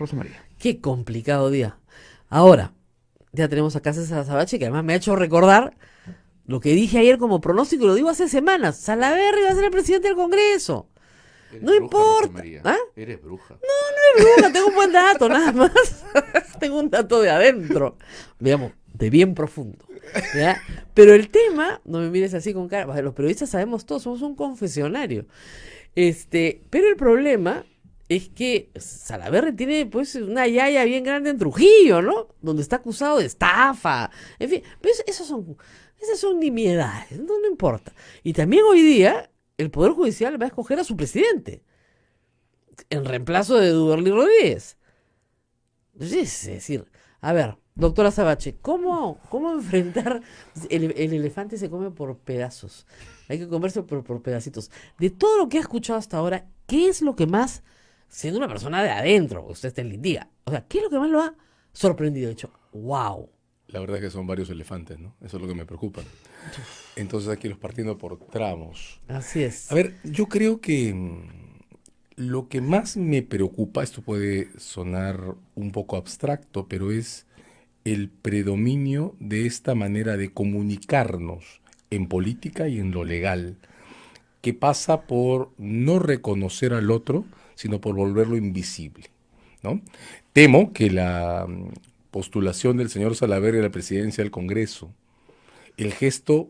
Rosa María. Qué complicado día. Ahora, ya tenemos acá a César Azabache, que además me ha hecho recordar lo que dije ayer como pronóstico, y lo digo hace semanas. Salaverry va a ser el presidente del Congreso. Eres No bruja, Rosa importa. María. ¿Ah? Eres bruja. No es bruja, tengo un buen dato, nada más. Tengo un dato de adentro. Digamos, de bien profundo. ¿Ya? Pero el tema, no me mires así con cara, los periodistas sabemos todos, somos un confesionario. Pero el problema es que Salaverry tiene pues una yaya bien grande en Trujillo, ¿no? Donde está acusado de estafa. En fin, pero esas son nimiedades, no importa. Y también hoy día el Poder Judicial va a escoger a su presidente en reemplazo de Duberly Rodríguez. Es decir, a ver, doctora Sabache, ¿cómo enfrentar? El elefante se come por pedazos. Hay que comerse por pedacitos. De todo lo que ha escuchado hasta ahora, ¿qué es lo que más, siendo una persona de adentro, usted está en Lindía, o sea, qué es lo que más lo ha sorprendido? De hecho, wow. La verdad es que son varios elefantes, ¿no? Eso es lo que me preocupa. Entonces hay que irlos partiendo por tramos. Así es. A ver, yo creo que lo que más me preocupa, esto puede sonar un poco abstracto, pero es el predominio de esta manera de comunicarnos en política y en lo legal, que pasa por no reconocer al otro, sino por volverlo invisible, ¿no? Temo que la postulación del señor Salaverry a la presidencia del Congreso, el gesto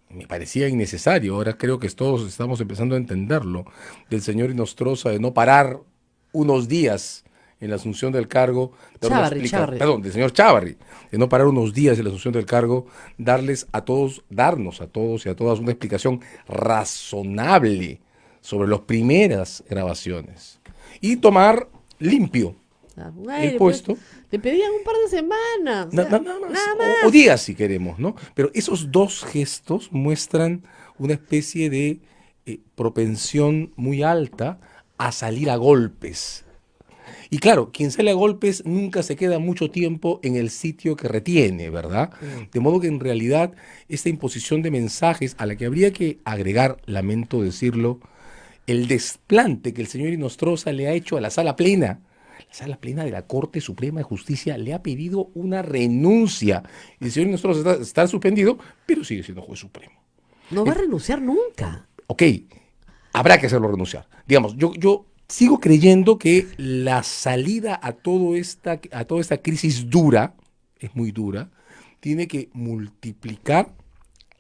me parecía innecesario, ahora creo que todos estamos empezando a entenderlo, del señor Inostroza de no parar unos días en la asunción del cargo, Chávarri. perdón, del señor Chávarri, de no parar unos días en la asunción del cargo, darnos a todos y a todas una explicación razonable sobre las primeras grabaciones y tomar limpio Un el aire, pues. puesto. Te pedían un par de semanas. O sea, Nada más, nada o más. días si queremos, ¿no? Pero esos dos gestos muestran una especie de propensión muy alta a salir a golpes. Y claro, quien sale a golpes nunca se queda mucho tiempo en el sitio que retiene, ¿verdad? De modo que en realidad esta imposición de mensajes a la que habría que agregar, lamento decirlo, el desplante que el señor Inostroza le ha hecho a la sala plena. La sala plena de la Corte Suprema de Justicia le ha pedido una renuncia. Y el señor Inostroza está suspendido, pero sigue siendo juez supremo. No va a renunciar nunca. Ok, habrá que hacerlo renunciar. Digamos, yo sigo creyendo que la salida a toda esta crisis dura, es muy dura, tiene que multiplicar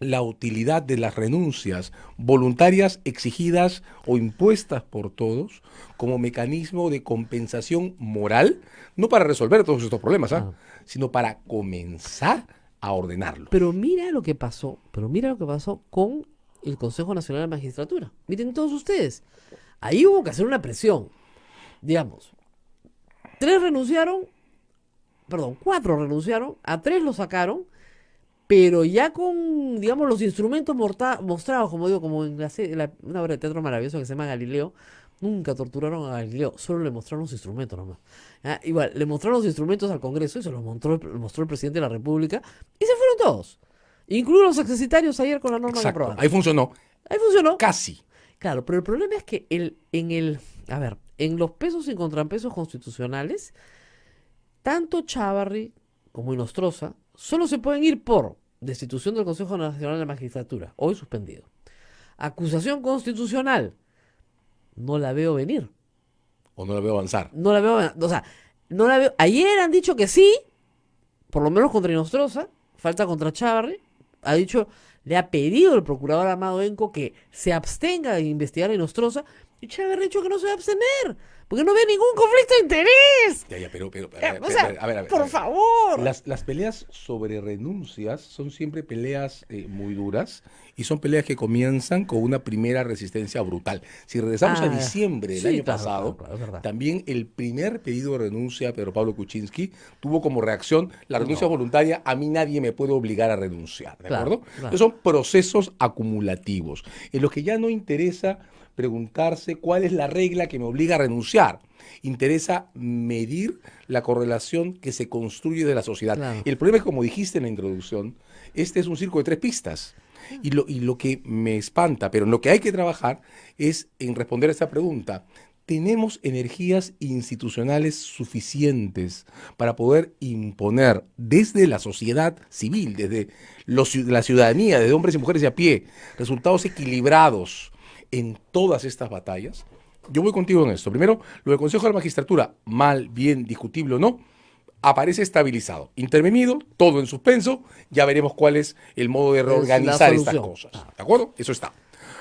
la utilidad de las renuncias voluntarias exigidas o impuestas por todos como mecanismo de compensación moral, no para resolver todos estos problemas, Ah. sino para comenzar a ordenarlos. Pero mira lo que pasó con el Consejo Nacional de Magistratura. Miren todos ustedes. Ahí hubo que hacer una presión. Digamos, 4 renunciaron, a 3 lo sacaron, pero ya con, digamos, los instrumentos mostrados, como digo, como en una obra de teatro maravillosa que se llama Galileo. Nunca torturaron a Galileo, solo le mostraron los instrumentos nomás. Igual, le mostraron los instrumentos al Congreso y se los mostró el presidente de la República y se fueron todos. Incluso los accesitarios ayer con la norma que Exacto, aprobaron. ahí funcionó, Ahí funcionó. casi. Claro, pero el problema es que en los pesos y contrapesos constitucionales, tanto Chávarri como Inostroza solo se pueden ir por destitución del Consejo Nacional de Magistratura, hoy suspendido. Acusación constitucional, no la veo venir. O no la veo avanzar. No la veo, o sea, no la veo. Ayer han dicho que sí, por lo menos contra Inostroza, falta contra Chávarri. Le ha pedido el procurador Amado Enco que se abstenga de investigar a Inostroza, y Chávarri ha dicho que no se va a abstener, porque no ve ningún conflicto de interés. Ya, pero, O sea, por favor. Las peleas sobre renuncias son siempre peleas muy duras y son peleas que comienzan con una primera resistencia brutal. Si regresamos a diciembre del sí, año claro, pasado, claro, es verdad. también el primer pedido de renuncia a Pedro Pablo Kuczynski tuvo como reacción la renuncia voluntaria. A mí nadie me puede obligar a renunciar, ¿de Claro, acuerdo? claro. Entonces son procesos acumulativos en los que ya no interesa preguntarse cuál es la regla que me obliga a renunciar. Interesa medir la correlación que se construye de la sociedad. Claro. El problema es, como dijiste en la introducción, este es un circo de 3 pistas. Y lo que me espanta, pero en lo que hay que trabajar es en responder a esta pregunta. tenemos energías institucionales suficientes para poder imponer desde la sociedad civil, desde la ciudadanía, desde hombres y mujeres de a pie, resultados equilibrados en todas estas batallas. Yo voy contigo en esto. Primero, lo del Consejo de la Magistratura, mal, bien, discutible o no, aparece estabilizado, intervenido, todo en suspenso, ya veremos cuál es el modo de reorganizar estas cosas. ¿De acuerdo? Eso está.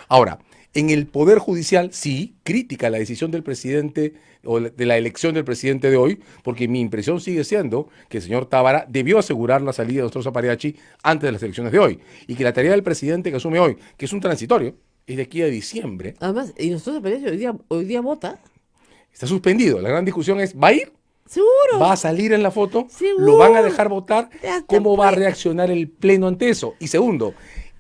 Ahora, en el Poder Judicial, sí, crítica la decisión del presidente o de la elección del presidente de hoy, porque mi impresión sigue siendo que el señor Tábara debió asegurar la salida de Nostroza Pariachi antes de las elecciones de hoy, y que la tarea del presidente que asume hoy, que es un transitorio, es de aquí a diciembre. Además, y Nostroza Pariachi hoy día vota. Está suspendido. La gran discusión es, ¿va a ir? Seguro. ¿Va a salir en la foto? Seguro. ¿Lo van a dejar votar? ¿Cómo va a reaccionar el Pleno ante eso? Y segundo,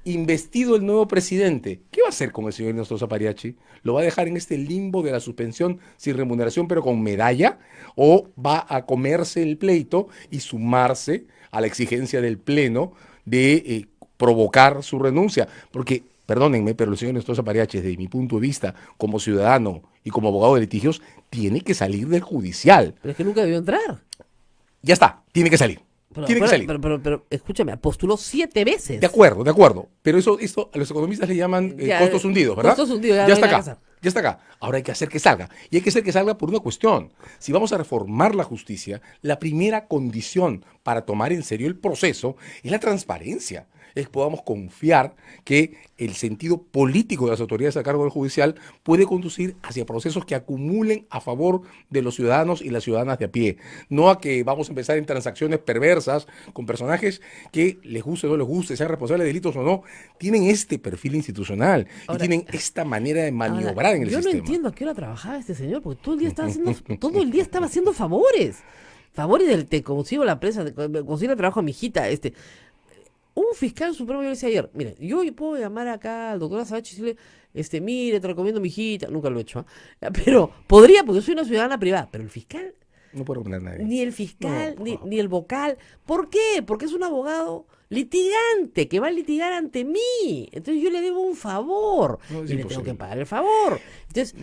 investido el nuevo presidente, ¿qué va a hacer con el señor Nostroza Pariachi? ¿Lo va a dejar en este limbo de la suspensión sin remuneración pero con medalla? ¿O va a comerse el pleito y sumarse a la exigencia del Pleno de provocar su renuncia? Porque, perdónenme, pero el señor Nostroza Pariachi, desde mi punto de vista, como ciudadano y como abogado de litigios, tiene que salir del judicial. Pero es que nunca debió entrar. Ya está, tiene que salir. Tiene que salir. Pero escúchame, postuló 7 veces. De acuerdo. Pero esto a los economistas le llaman costos hundidos, ¿verdad? Costos hundidos, ya está acá. Ya está acá. Ahora hay que hacer que salga. Y hay que hacer que salga por una cuestión. Si vamos a reformar la justicia, la primera condición para tomar en serio el proceso es la transparencia. Es que podamos confiar que el sentido político de las autoridades a cargo del judicial puede conducir hacia procesos que acumulen a favor de los ciudadanos y las ciudadanas de a pie. No a que vamos a empezar en transacciones perversas con personajes que les guste o no les guste, sean responsables de delitos o no, tienen este perfil institucional y tienen esta manera de maniobrar en el sistema. Yo no entiendo a qué hora trabajaba este señor, porque todo el día estaba haciendo favores. Favores te consigo la presa, consigo el trabajo a mi hijita, un fiscal supremo, yo le decía ayer, mire, yo puedo llamar acá al doctor Azabache y decirle, mire, te recomiendo a mi hijita, nunca lo he hecho, pero podría, porque yo soy una ciudadana privada, pero el fiscal, no puede recomendar a nadie. Ni el fiscal, ni el vocal, ¿por qué? Porque es un abogado litigante, que va a litigar ante mí, entonces yo le debo un favor, y le tengo que pagar el favor, entonces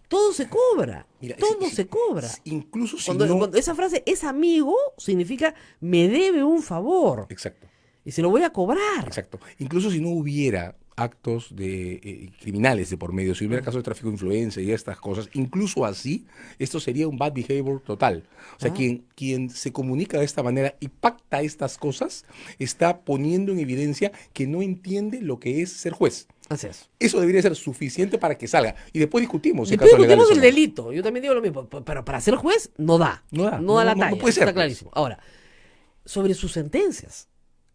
todo se cobra. Mira, todo se cobra. Incluso si cuando esa frase es amigo, significa me debe un favor. Exacto. Y se lo voy a cobrar. Exacto. Incluso si no hubiera actos de criminales de por medio, si hubiera casos de tráfico de influencia y estas cosas, incluso así, esto sería un bad behavior total. O sea, quien se comunica de esta manera y pacta estas cosas, está poniendo en evidencia que no entiende lo que es ser juez. Así es. Eso debería ser suficiente para que salga. Y después discutimos si después discutimos el delito. Yo también digo lo mismo. Pero para ser juez, no da. No da la talla. No puede ser. Está clarísimo. Ahora, sobre sus sentencias.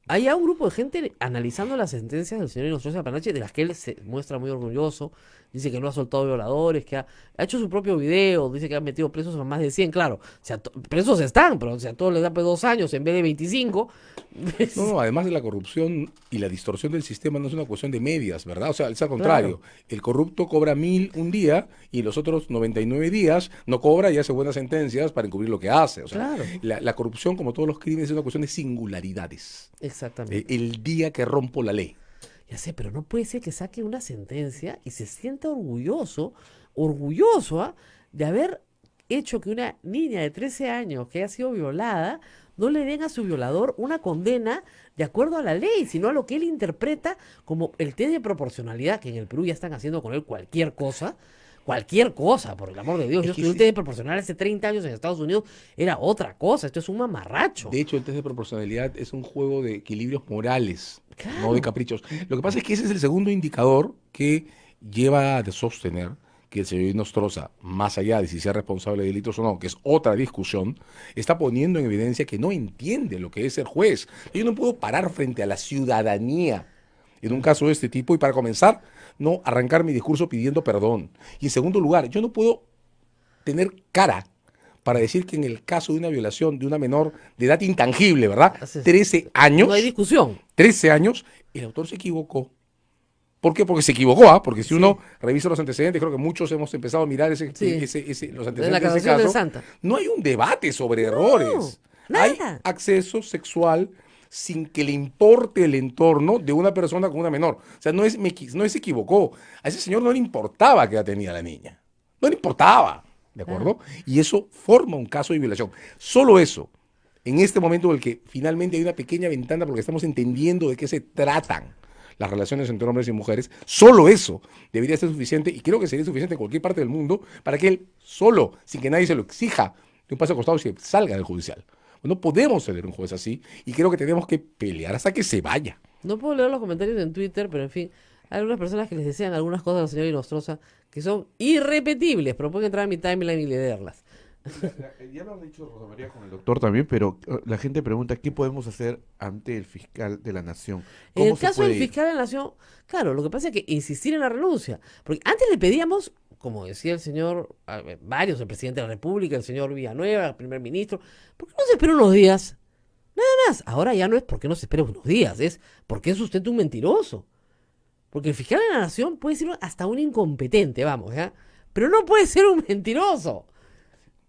Hay un grupo de gente analizando las sentencias del señor Nostroza Pariachi, de las que él se muestra muy orgulloso. Dice que no ha soltado violadores, que ha hecho su propio video, dice que ha metido presos a más de 100, claro. O sea, presos están, pero a todos les da 2 años en vez de 25. No, además de la corrupción y la distorsión del sistema no es una cuestión de medias, ¿verdad? O sea, es al contrario. Claro. El corrupto cobra 1000 un día y los otros 99 días no cobra y hace buenas sentencias para encubrir lo que hace. O sea, la corrupción, como todos los crímenes, es una cuestión de singularidades. Exactamente. El día que rompo la ley. Ya sé, pero no puede ser que saque una sentencia y se sienta orgulloso de haber hecho que una niña de 13 años que haya sido violada no le den a su violador una condena de acuerdo a la ley, sino a lo que él interpreta como el test de proporcionalidad, que en el Perú ya están haciendo con él cualquier cosa, por el amor de Dios. Yo estudié un test de proporcionalidad hace 30 años en Estados Unidos, era otra cosa, esto es un mamarracho. De hecho, el test de proporcionalidad es un juego de equilibrios morales, no de caprichos. Lo que pasa es que ese es el segundo indicador que lleva a sostener que el señor Nostroza, más allá de si sea responsable de delitos o no, que es otra discusión, está poniendo en evidencia que no entiende lo que es ser juez. Yo no puedo parar frente a la ciudadanía en un caso de este tipo y, para comenzar, no arrancar mi discurso pidiendo perdón. Y en segundo lugar, yo no puedo tener cara para decir que en el caso de una violación de una menor de edad intangible, ¿verdad? 13 años. No hay discusión. 13 años, el autor se equivocó. ¿Por qué? Porque se equivocó, porque si uno revisa los antecedentes, creo que muchos hemos empezado a mirar los antecedentes de ese caso. De Santa. No hay un debate sobre errores. Hay acceso sexual sin que le importe el entorno de una persona con una menor. O sea, no se equivocó. A ese señor no le importaba que ya tenía la niña. No le importaba. ¿de acuerdo? Y eso forma un caso de violación. Solo eso, en este momento en el que finalmente hay una pequeña ventana porque estamos entendiendo de qué se tratan las relaciones entre hombres y mujeres, solo eso debería ser suficiente, y creo que sería suficiente en cualquier parte del mundo, para que él solo, sin que nadie se lo exija, de un paso al costado, se salga del judicial. No podemos tener un juez así, y creo que tenemos que pelear hasta que se vaya. No puedo leer los comentarios en Twitter, pero en fin, hay algunas personas que les desean algunas cosas al señor Inostroza que son irrepetibles, pero pueden entrar a mi timeline y leerlas. Ya lo han dicho Rosa María con el doctor también, pero la gente pregunta qué podemos hacer ante el fiscal de la nación. En ¿Cómo el se caso puede del ir? fiscal de la Nación, claro, lo que pasa es que insistir en la renuncia, porque antes le pedíamos, como decía el señor, varios, el presidente de la República, el señor Villanueva, el primer ministro, ¿por qué no se espera unos días? Nada más, ahora ya no es porque no se espera unos días, es porque es usted un mentiroso. Porque el fiscal de la Nación puede ser hasta un incompetente, vamos, ¿ya? Pero no puede ser un mentiroso.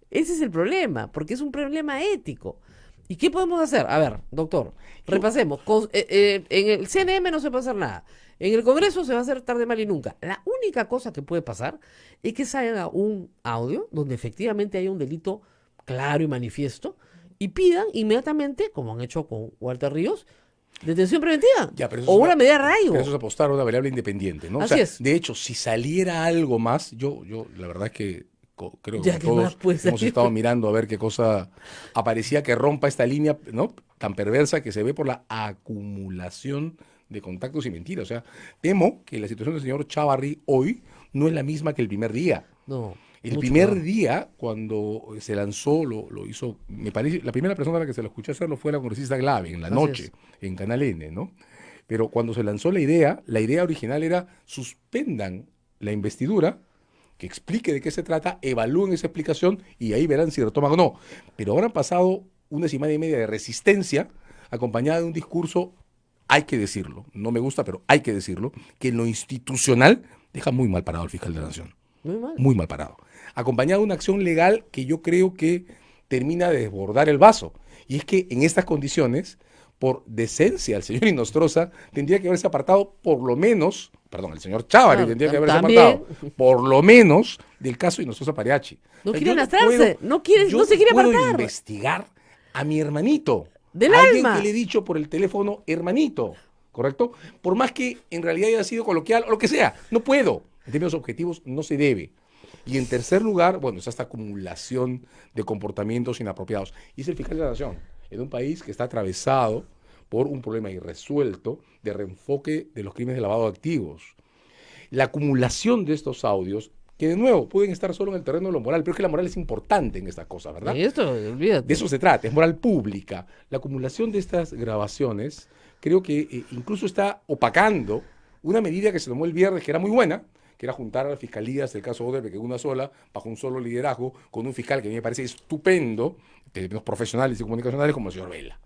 Ese es el problema, porque es un problema ético. ¿Y qué podemos hacer? A ver, doctor, repasemos. En el CNM no se puede hacer nada. En el Congreso se va a hacer tarde, mal y nunca. La única cosa que puede pasar es que salga un audio donde efectivamente haya un delito claro y manifiesto y pidan inmediatamente, como han hecho con Walter Ríos, detención preventiva Ya, pero eso o es una medida de pero arraigo. eso es apostar a una variable independiente, ¿no? O Así sea, es. de hecho, si saliera algo más, yo la verdad es que creo que Ya, como ¿qué más todos puede hemos salir? estado mirando a ver qué cosa aparecía que rompa esta línea, ¿no? Tan perversa que se ve por la acumulación de contactos y mentiras. O sea, temo que la situación del señor Chávarri hoy no es la misma que el primer día. No, El mucho primer peor. día, cuando se lanzó, lo hizo, me parece, la primera persona a la que se lo escuché hacerlo fue la congresista Glave, en la Así noche, es. en Canal N, ¿no? Pero cuando se lanzó la idea original era suspendan la investidura, que explique de qué se trata, evalúen esa explicación y ahí verán si retoman o no. Pero ahora han pasado una semana y media de resistencia, acompañada de un discurso, hay que decirlo, no me gusta, pero hay que decirlo, que en lo institucional deja muy mal parado al fiscal de la Nación. Muy mal. Muy mal parado. Acompañado de una acción legal que yo creo que termina de desbordar el vaso. Y es que en estas condiciones, por decencia, el señor Inostroza tendría que haberse apartado por lo menos, perdón, el señor Chávarri Claro, tendría que haberse también. apartado por lo menos del caso Inostroza Pariachi. No O sea, quiere yo lastrarse, yo no se quiere puedo apartar. investigar a mi hermanito, Del a alguien alma. que le he dicho por el teléfono hermanito, ¿correcto? Por más que en realidad haya sido coloquial o lo que sea, no puedo. En términos objetivos no se debe. Y en tercer lugar, bueno, está esta acumulación de comportamientos inapropiados. Y es el fiscal de la Nación, en un país que está atravesado por un problema irresuelto de reenfoque de los crímenes de lavado de activos. La acumulación de estos audios, que de nuevo pueden estar solo en el terreno de lo moral, pero es que la moral es importante en estas cosas, ¿verdad? Y esto, olvídate. De eso se trata, es moral pública. La acumulación de estas grabaciones creo que incluso está opacando una medida que se tomó el viernes que era muy buena, que era juntar a las fiscalías del caso Odebrecht en una sola, bajo un solo liderazgo, con un fiscal que a mí me parece estupendo, de los profesionales y comunicacionales como el señor Vela.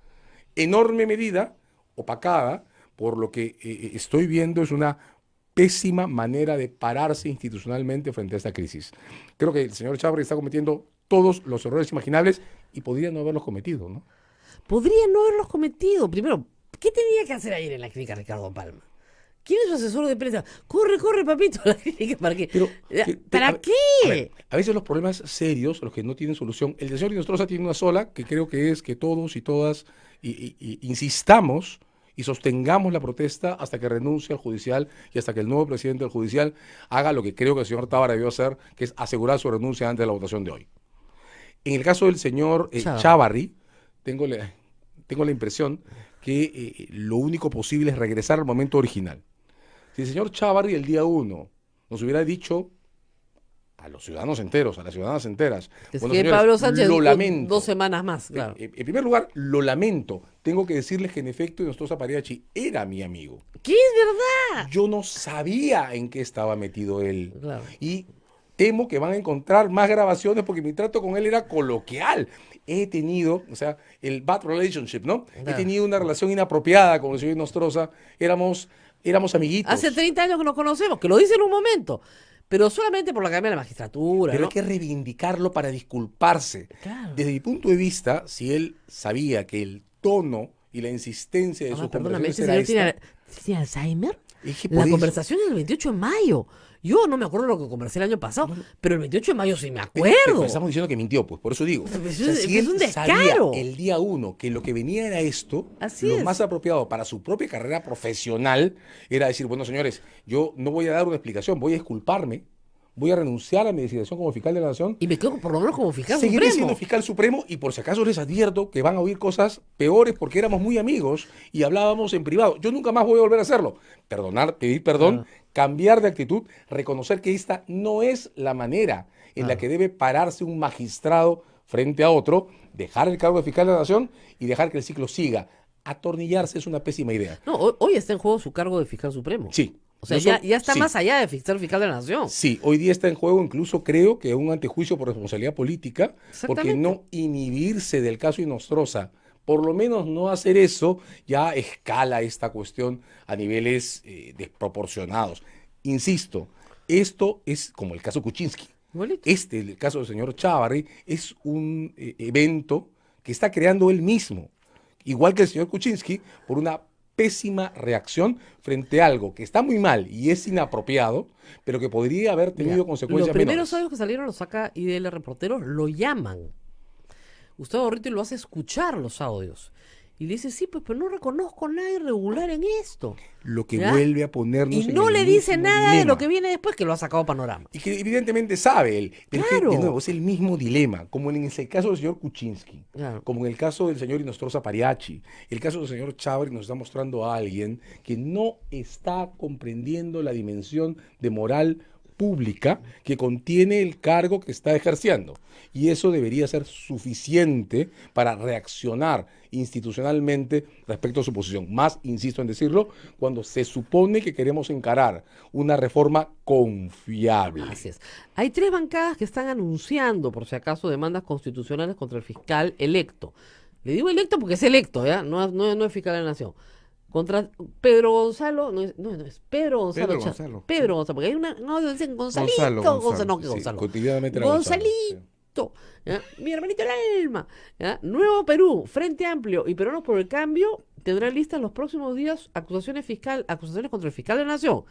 Enorme medida, opacada, por lo que estoy viendo es una pésima manera de pararse institucionalmente frente a esta crisis. Creo que el señor Chávarri está cometiendo todos los errores imaginables y podría no haberlos cometido, ¿no? Podría no haberlos cometido. Primero, ¿qué tenía que hacer ayer en la clínica Ricardo Palma? ¿Quién es su asesor de prensa? Corre, corre, papito, a la clínica. ¿Para qué? Pero, ¿Para a qué? ver, a veces los problemas serios, los que no tienen solución, el del señor Inostroza tiene una sola, que creo que es que todos y todas insistamos y sostengamos la protesta hasta que renuncie al judicial y hasta que el nuevo presidente del judicial haga lo que creo que el señor Tábara debió hacer, que es asegurar su renuncia antes de la votación de hoy. En el caso del señor Chávarri, tengo la impresión que lo único posible es regresar al momento original. Si el señor Chávarri el día 1 nos hubiera dicho a los ciudadanos enteros, a las ciudadanas enteras, Que es bueno, que señores, Pablo Sánchez lo lamento. 2 semanas más, claro. En primer lugar, lo lamento. Tengo que decirles que en efecto Inostroza Pariachi era mi amigo. ¿Qué es verdad? Yo no sabía en qué estaba metido él. Claro. Y temo que van a encontrar más grabaciones porque mi trato con él era coloquial. He tenido, o sea, el bad relationship, ¿no? Claro. He tenido una relación inapropiada con el señor Inostroza. Éramos amiguitos. Hace 30 años que nos conocemos, que lo dice en un momento, pero solamente por la Academia de la Magistratura, Pero ¿no? hay que reivindicarlo para disculparse. Claro. Desde mi punto de vista, si él sabía que el tono y la insistencia de sus Perdóname, conversaciones ¿este era señor esta, tiene Alzheimer? es que La por conversación es el 28 de mayo. Yo no me acuerdo lo que conversé el año pasado, pero el 28 de mayo sí me Pero acuerdo. estamos diciendo que mintió, pues, por eso digo. Pero O sea, si es un él sabía descaro. el día 1 que lo que venía era esto, Así lo es. más apropiado para su propia carrera profesional era decir, bueno, señores, yo no voy a dar una explicación, voy a disculparme, voy a renunciar a mi designación como fiscal de la Nación, Y me quedo por lo menos como fiscal seguiré supremo. siendo fiscal supremo y por si acaso les advierto que van a oír cosas peores porque éramos muy amigos y hablábamos en privado. Yo nunca más voy a volver a hacerlo. Perdonar, pedir perdón, Claro. cambiar de actitud, reconocer que esta no es la manera en la Claro. que debe pararse un magistrado frente a otro, dejar el cargo de fiscal de la Nación y dejar que el ciclo siga. Atornillarse es una pésima idea. No, hoy está en juego su cargo de fiscal supremo. Sí. O sea, No ya, son- ya está sí. más allá de ser fiscal de la nación. Sí, hoy día está en juego incluso creo que un antejuicio por responsabilidad política, porque Exactamente. no inhibirse del caso Inostroza, por lo menos no hacer eso, ya escala esta cuestión a niveles desproporcionados. Insisto, esto es como el caso Kuczynski. Igualito. El caso del señor Chávarri, es un evento que está creando él mismo, igual que el señor Kuczynski, por una pésima reacción frente a algo que está muy mal y es inapropiado, pero que podría haber tenido Mira, consecuencias los primeros menores. audios que salieron los saca IDL Reporteros, lo llaman. Gustavo Gorriti lo hace escuchar los audios. Y le dice, sí, pues, pero no reconozco nada irregular en esto. Lo que ¿Ya? vuelve a ponernos Y en no el le dice mismo nada de dilema. lo que viene después, que lo ha sacado Panorama. Y que evidentemente sabe él, pero es que, Claro. de nuevo, es el mismo dilema, como en el caso del señor Kuczynski, Claro. como en el caso del señor Inostroza Pariachi, el caso del señor Chávarri nos está mostrando a alguien que no está comprendiendo la dimensión de moral pública que contiene el cargo que está ejerciendo. Y eso debería ser suficiente para reaccionar institucionalmente respecto a su posición. Más, insisto en decirlo, cuando se supone que queremos encarar una reforma confiable. Así es. Hay 3 bancadas que están anunciando, por si acaso, demandas constitucionales contra el fiscal electo. Le digo electo porque es electo, ¿ya? No es fiscal de la nación. Contra Pedro Gonzalo, no es Pedro Gonzalo. Pedro Cha- Gonzalo, Pedro Gonzalo, porque hay una, no, dicen Gonzalito, Gonzalo, no, que Sí, Gonzalo. cotidianamente era Gonzalo, sí. Gonzalito, ¿ya? Mi hermanito el alma, ¿ya? Nuevo Perú, Frente Amplio y Peruanos por el Cambio tendrán listas los próximos días acusaciones contra el fiscal de la nación.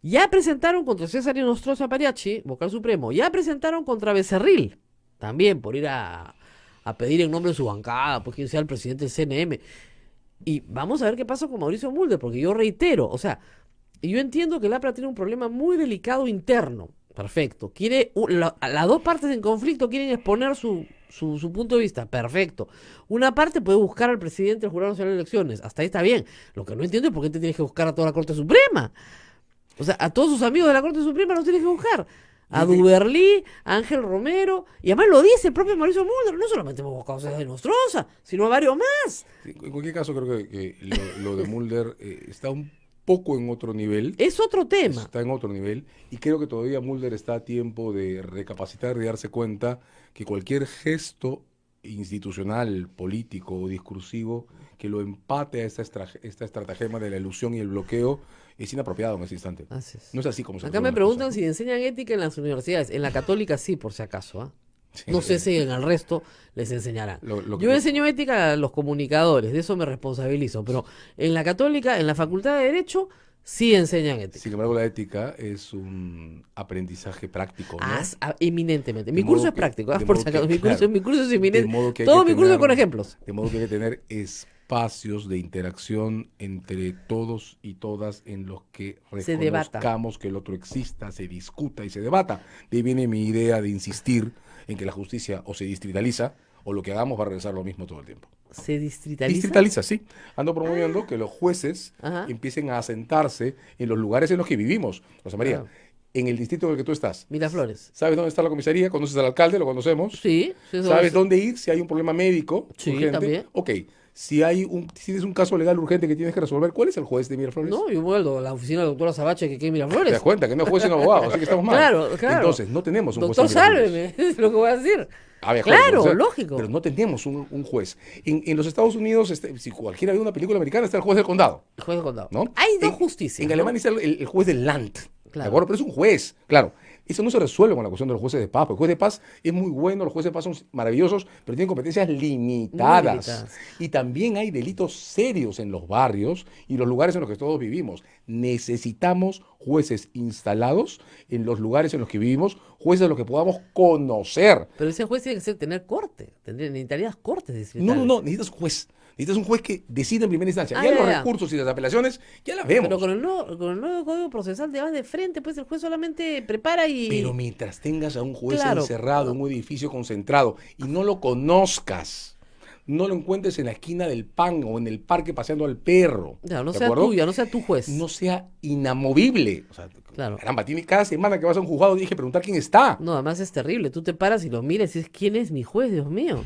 Ya presentaron contra César Inostroza Pariachi, vocal supremo, ya presentaron contra Becerril, también por ir a pedir en nombre de su bancada, pues quien sea el presidente del CNM. Y vamos a ver qué pasa con Mauricio Mulder, porque yo reitero, o sea, yo entiendo que el APRA tiene un problema muy delicado interno. Perfecto. Las dos partes en conflicto quieren exponer su punto de vista. Perfecto. Una parte puede buscar al presidente del Jurado Nacional de Elecciones. Hasta ahí está bien. Lo que no entiendo es por qué te tienes que buscar a toda la Corte Suprema. O sea, a todos sus amigos de la Corte Suprema los tienes que buscar. A Duberlí, a Ángel Romero. Y además lo dice el propio Mauricio Mulder. No solamente hemos buscado a César Nostroza, sino a varios más. En cualquier caso, creo que lo de Mulder está un poco en otro nivel. Es otro tema. Está en otro nivel. Y creo que todavía Mulder está a tiempo de recapacitar y de darse cuenta que cualquier gesto institucional, político o discursivo que lo empate a esta estratagema de la ilusión y el bloqueo es inapropiado en ese instante. Así es. No es así como se Acá resuelven me las preguntan cosas, si enseñan ética en las universidades. En la católica sí, por si acaso. ¿Ah? Sí, No sé sí. si en el resto les enseñarán. Lo que- Yo enseño ética a los comunicadores, de eso me responsabilizo. Pero en la católica, en la Facultad de Derecho, sí enseñan ética. Sin embargo, la ética es un aprendizaje práctico, ¿no? Eminentemente. Mi De curso modo es práctico, de por modo si acaso. que, Mi curso, claro, mi curso es de eminente. modo que hay Todo que mi curso es tener- con ejemplos. De modo que hay que tener espacios de interacción entre todos y todas en los que Se debata. reconozcamos que el otro exista, se discuta y se debata. De ahí viene mi idea de insistir en que la justicia o se distritaliza o lo que hagamos va a regresar lo mismo todo el tiempo. ¿Se distritaliza? Distritaliza, sí. Ando promoviendo que los jueces Ajá. empiecen a asentarse en los lugares en los que vivimos. Rosa María, Claro. en el distrito en el que tú estás. Miraflores. ¿Sabes dónde está la comisaría? ¿Conoces al alcalde? ¿Lo conocemos? Sí. Sí, eso ¿Sabes es- dónde ir si hay un problema médico Sí, urgente? también. Ok. Si tienes un caso legal urgente que tienes que resolver, ¿cuál es el juez de Miraflores? No, yo vuelvo a la oficina de la doctora Sabache que queda en ¿Te Miraflores. das cuenta? Que no es juez sino abogado, así que estamos mal. Claro, claro. Entonces, no tenemos un Doctor, juez en Miraflores. sálveme, es lo que voy a decir. Había Claro, juez, lógico. Pero no tenemos un juez. En los Estados Unidos, si cualquiera ve una película americana, está el juez del condado. El juez de condado. ¿No? Hay dos En- justicias. En ¿no? Alemania está el juez del Land. Claro. ¿De acuerdo? Pero es un juez. Claro. Eso no se resuelve con la cuestión de los jueces de paz. Porque el juez de paz es muy bueno, los jueces de paz son maravillosos, pero tienen competencias limitadas. Muy limitadas. Y también hay delitos serios en los barrios y los lugares en los que todos vivimos. Necesitamos jueces instalados en los lugares en los que vivimos, jueces a los que podamos conocer. Pero ese juez tiene que tener corte. Necesitarías cortes No, distritales. necesitas juez. Necesitas un juez que decida en primera instancia. Ah, Ya ya, los ya. recursos y las apelaciones, ya las vemos. Pero con el nuevo Código Procesal te vas de frente, pues el juez solamente prepara y... Pero mientras tengas a un juez Claro. encerrado en un edificio concentrado y no lo conozcas, no lo encuentres en la esquina del pan o en el parque paseando al perro, Ya, no ¿de sea acuerdo? tuya, no sea tu juez. No sea inamovible. O sea, Claro. caramba, cada semana que vas a un juzgado tienes que preguntar quién está. No, además es terrible. Tú te paras y lo miras y dices, ¿quién es mi juez, Dios mío?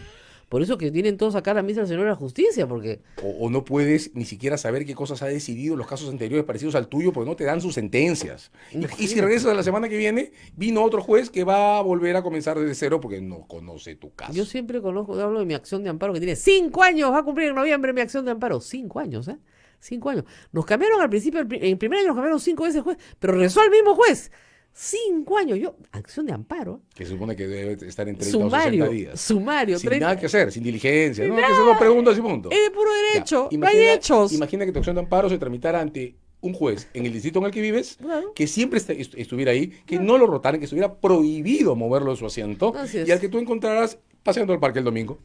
Por eso que tienen todos acá la misa del Señor de la Justicia, porque... O no puedes ni siquiera saber qué cosas ha decidido en los casos anteriores parecidos al tuyo porque no te dan sus sentencias. Y si Imagínate. regresas a la semana que viene, vino otro juez que va a volver a comenzar desde cero porque no conoce tu caso. Yo siempre hablo de mi acción de amparo que tiene 5 años, va a cumplir en noviembre mi acción de amparo. 5 años, ¿eh? 5 años. Nos cambiaron al principio, en el primer año nos cambiaron 5 veces juez, pero regresó el mismo juez. 5 años. Yo, acción de amparo. Que se supone que debe estar en 30 o 60 Sumario, días. sumario. Sin 30. nada que hacer, sin diligencia. No, que se lo preguntas y punto. Es de puro Ya, derecho, no hay hechos. Imagina que tu acción de amparo se tramitara ante un juez en el distrito en el que vives, Claro. que siempre estuviera ahí, que no lo rotaran, que estuviera prohibido moverlo de su asiento, Así es. y al que tú encontraras paseando al parque el domingo.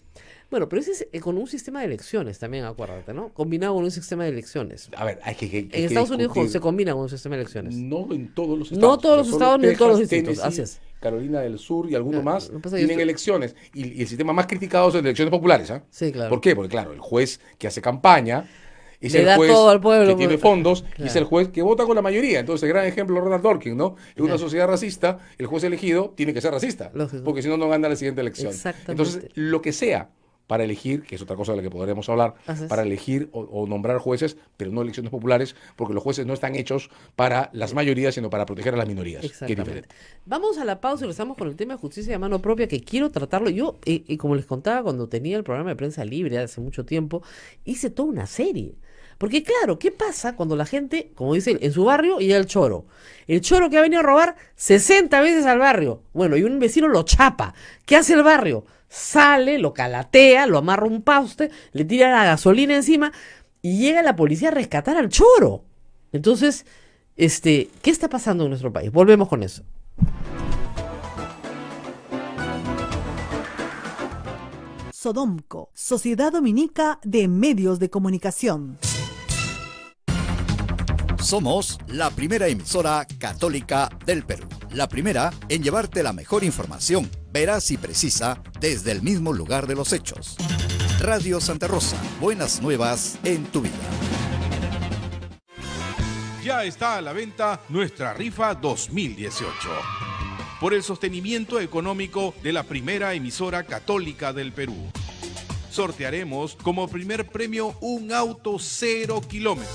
Bueno, pero ese es con un sistema de elecciones también, acuérdate, ¿no? Combinado con un sistema de elecciones. A ver, hay que En Estados Unidos se combina con un sistema de elecciones. No en todos los No estados. todos los Solo estados ni en todos los Texas, distritos, Tennessee, así es. Carolina del Sur y alguno Ya, más lo que pasa es que tienen esto- elecciones. Y el sistema más criticado son las elecciones populares. ¿Ah? Sí, claro. ¿Por qué? Porque, claro, el juez que hace campaña es Le el da juez todo al pueblo, que tiene pues. fondos y Claro. es el juez que vota con la mayoría. Entonces, el gran ejemplo, Ronald Dworkin, ¿no? En una Ya. sociedad racista, el juez elegido tiene que ser racista. Lógico. Porque si no, no gana la siguiente elección. Exactamente. Entonces, lo que sea para elegir, que es otra cosa de la que podremos hablar, Así es. para elegir o nombrar jueces, pero no elecciones populares, porque los jueces no están hechos para las mayorías, sino para proteger a las minorías. Que es Exactamente. diferente. Vamos a la pausa y regresamos con el tema de justicia de mano propia, que quiero tratarlo. Yo, como les contaba cuando tenía el programa de Prensa Libre hace mucho tiempo, hice toda una serie. Porque claro, ¿qué pasa cuando la gente, como dice, en su barrio y el choro? El choro que ha venido a robar 60 veces al barrio. Bueno, y un vecino lo chapa. ¿Qué hace el barrio? Sale, lo calatea, lo amarra a un poste, le tira la gasolina encima y llega la policía a rescatar al choro. Entonces, ¿qué está pasando en nuestro país? Volvemos con eso. Sodomco, Sociedad Dominica de Medios de Comunicación. Somos la primera emisora católica del Perú. La primera en llevarte la mejor información, veraz y precisa, desde el mismo lugar de los hechos. Radio Santa Rosa, buenas nuevas en tu vida. Ya está a la venta nuestra rifa 2018. Por el sostenimiento económico de la primera emisora católica del Perú. Sortearemos como primer premio un auto 0 kilómetros.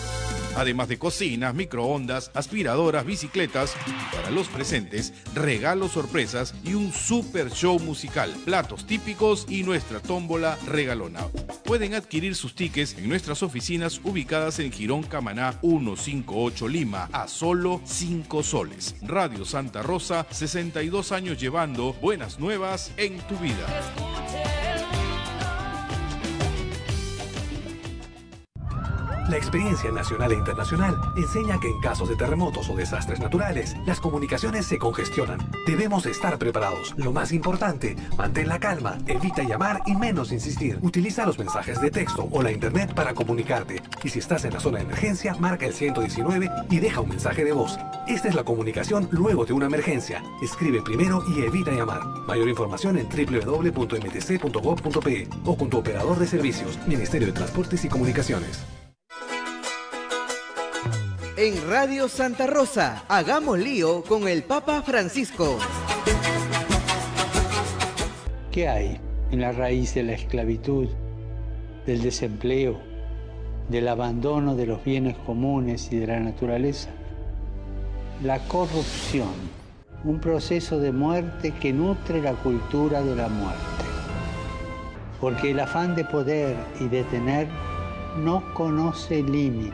Además de cocinas, microondas, aspiradoras, bicicletas. Para los presentes, regalos sorpresas y un super show musical, platos típicos y nuestra tómbola regalona. Pueden adquirir sus tickets en nuestras oficinas ubicadas en Girón Camaná 158 Lima a solo 5 soles. Radio Santa Rosa, 62 años llevando buenas nuevas en tu vida. La experiencia nacional e internacional enseña que en casos de terremotos o desastres naturales, las comunicaciones se congestionan. Debemos estar preparados. Lo más importante, mantén la calma, evita llamar y menos insistir. Utiliza los mensajes de texto o la internet para comunicarte. Y si estás en la zona de emergencia, marca el 119 y deja un mensaje de voz. Esta es la comunicación luego de una emergencia. Escribe primero y evita llamar. Mayor información en www.mtc.gov.pe o con tu operador de servicios, Ministerio de Transportes y Comunicaciones. En Radio Santa Rosa, hagamos lío con el Papa Francisco. ¿Qué hay en la raíz de la esclavitud, del desempleo, del abandono de los bienes comunes y de la naturaleza? La corrupción, un proceso de muerte que nutre la cultura de la muerte. Porque el afán de poder y de tener no conoce límites.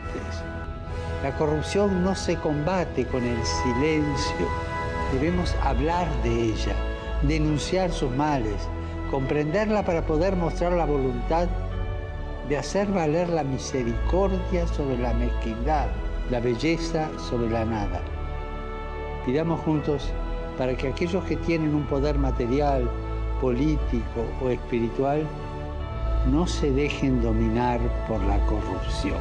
La corrupción no se combate con el silencio. Debemos hablar de ella, denunciar sus males, comprenderla para poder mostrar la voluntad de hacer valer la misericordia sobre la mezquindad, la belleza sobre la nada. Pidamos juntos para que aquellos que tienen un poder material, político o espiritual no se dejen dominar por la corrupción.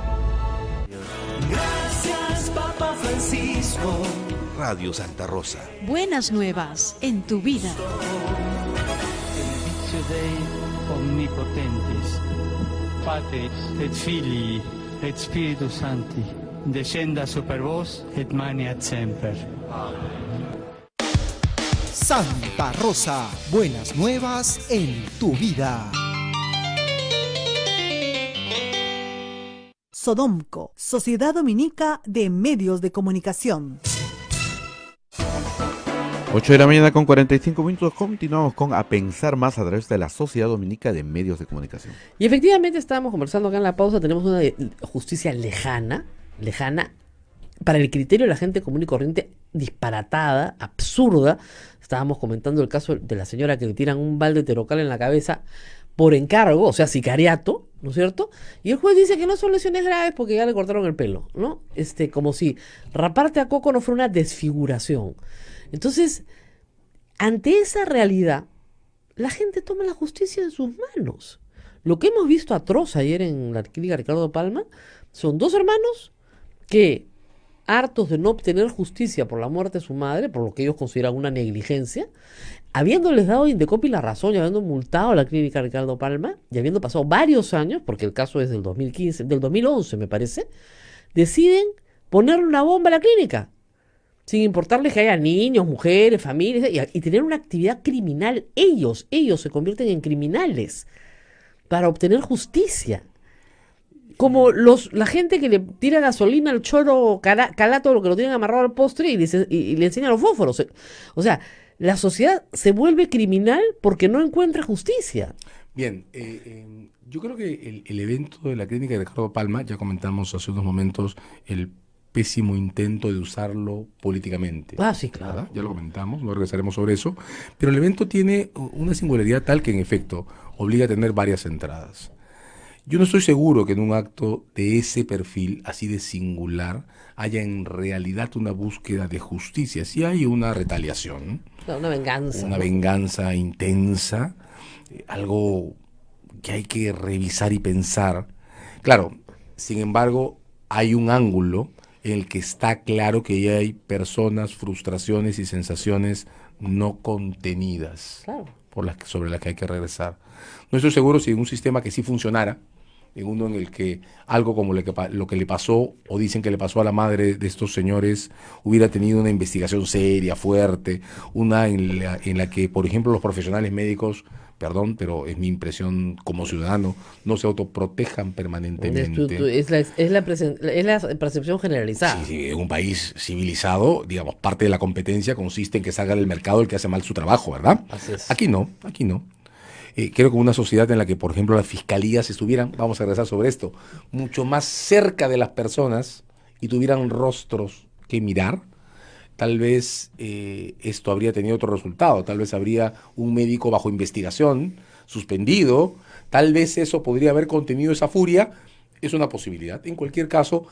Gracias, Papa Francisco. Radio Santa Rosa. Buenas nuevas en tu vida. Benedictio Dei omnipotentis, Patris et Filii et Spiritus Sancti, descenda super vos et maneat semper. Santa Rosa, buenas nuevas en tu vida. Sodomco, Sociedad Dominica de Medios de Comunicación. 8 de la mañana con 45 minutos, continuamos con A Pensar Más a través de la Sociedad Dominica de Medios de Comunicación. Y efectivamente estábamos conversando acá en la pausa, tenemos una justicia lejana, para el criterio de la gente común y corriente, disparatada, absurda. Estábamos comentando el caso de la señora que le tiran un balde de terocal en la cabeza por encargo, o sea, sicariato, ¿no es cierto? Y el juez dice que no son lesiones graves porque ya le cortaron el pelo, ¿no? Como si raparte a Coco no fuera una desfiguración. Entonces, ante esa realidad, la gente toma la justicia en sus manos. Lo que hemos visto atroz ayer en la clínica Ricardo Palma son dos hermanos que, hartos de no obtener justicia por la muerte de su madre, por lo que ellos consideran una negligencia, habiéndoles dado Indecopi la razón y habiendo multado a la clínica Ricardo Palma, y habiendo pasado varios años, porque el caso es del 2015, del 2011 me parece, deciden ponerle una bomba a la clínica, sin importarles que haya niños, mujeres, familias, y tener una actividad criminal. Ellos se convierten en criminales para obtener justicia. Como la gente que le tira gasolina al choro calato, lo que lo tienen amarrado al postre y le enseña los fósforos. O sea, la sociedad se vuelve criminal porque no encuentra justicia. Bien, yo creo que el evento de la clínica de Ricardo Palma, ya comentamos hace unos momentos el pésimo intento de usarlo políticamente. Ah, sí, claro. ¿Verdad? Ya lo comentamos, no regresaremos sobre eso. Pero el evento tiene una singularidad tal que, en efecto, obliga a tener varias entradas. Yo no estoy seguro que en un acto de ese perfil, así de singular, haya en realidad una búsqueda de justicia. Sí hay una retaliación. Una venganza. Una venganza intensa, algo que hay que revisar y pensar. Claro, sin embargo, hay un ángulo en el que está claro que ya hay personas, frustraciones y sensaciones no contenidas, claro, sobre las que hay que regresar. No estoy seguro si en un sistema que sí funcionara, en uno en el que algo como lo que le pasó, o dicen que le pasó a la madre de estos señores, hubiera tenido una investigación seria, fuerte, una en la que, por ejemplo, los profesionales médicos, perdón, pero es mi impresión como ciudadano, no se autoprotejan permanentemente. Es la percepción generalizada. Sí, en un país civilizado, digamos, parte de la competencia consiste en que salga del mercado el que hace mal su trabajo, ¿verdad? Así es. Aquí no. Creo que una sociedad en la que, por ejemplo, las fiscalías estuvieran, vamos a regresar sobre esto, mucho más cerca de las personas y tuvieran rostros que mirar, tal vez esto habría tenido otro resultado. Tal vez habría un médico bajo investigación, suspendido, tal vez eso podría haber contenido esa furia. Es una posibilidad. En cualquier caso,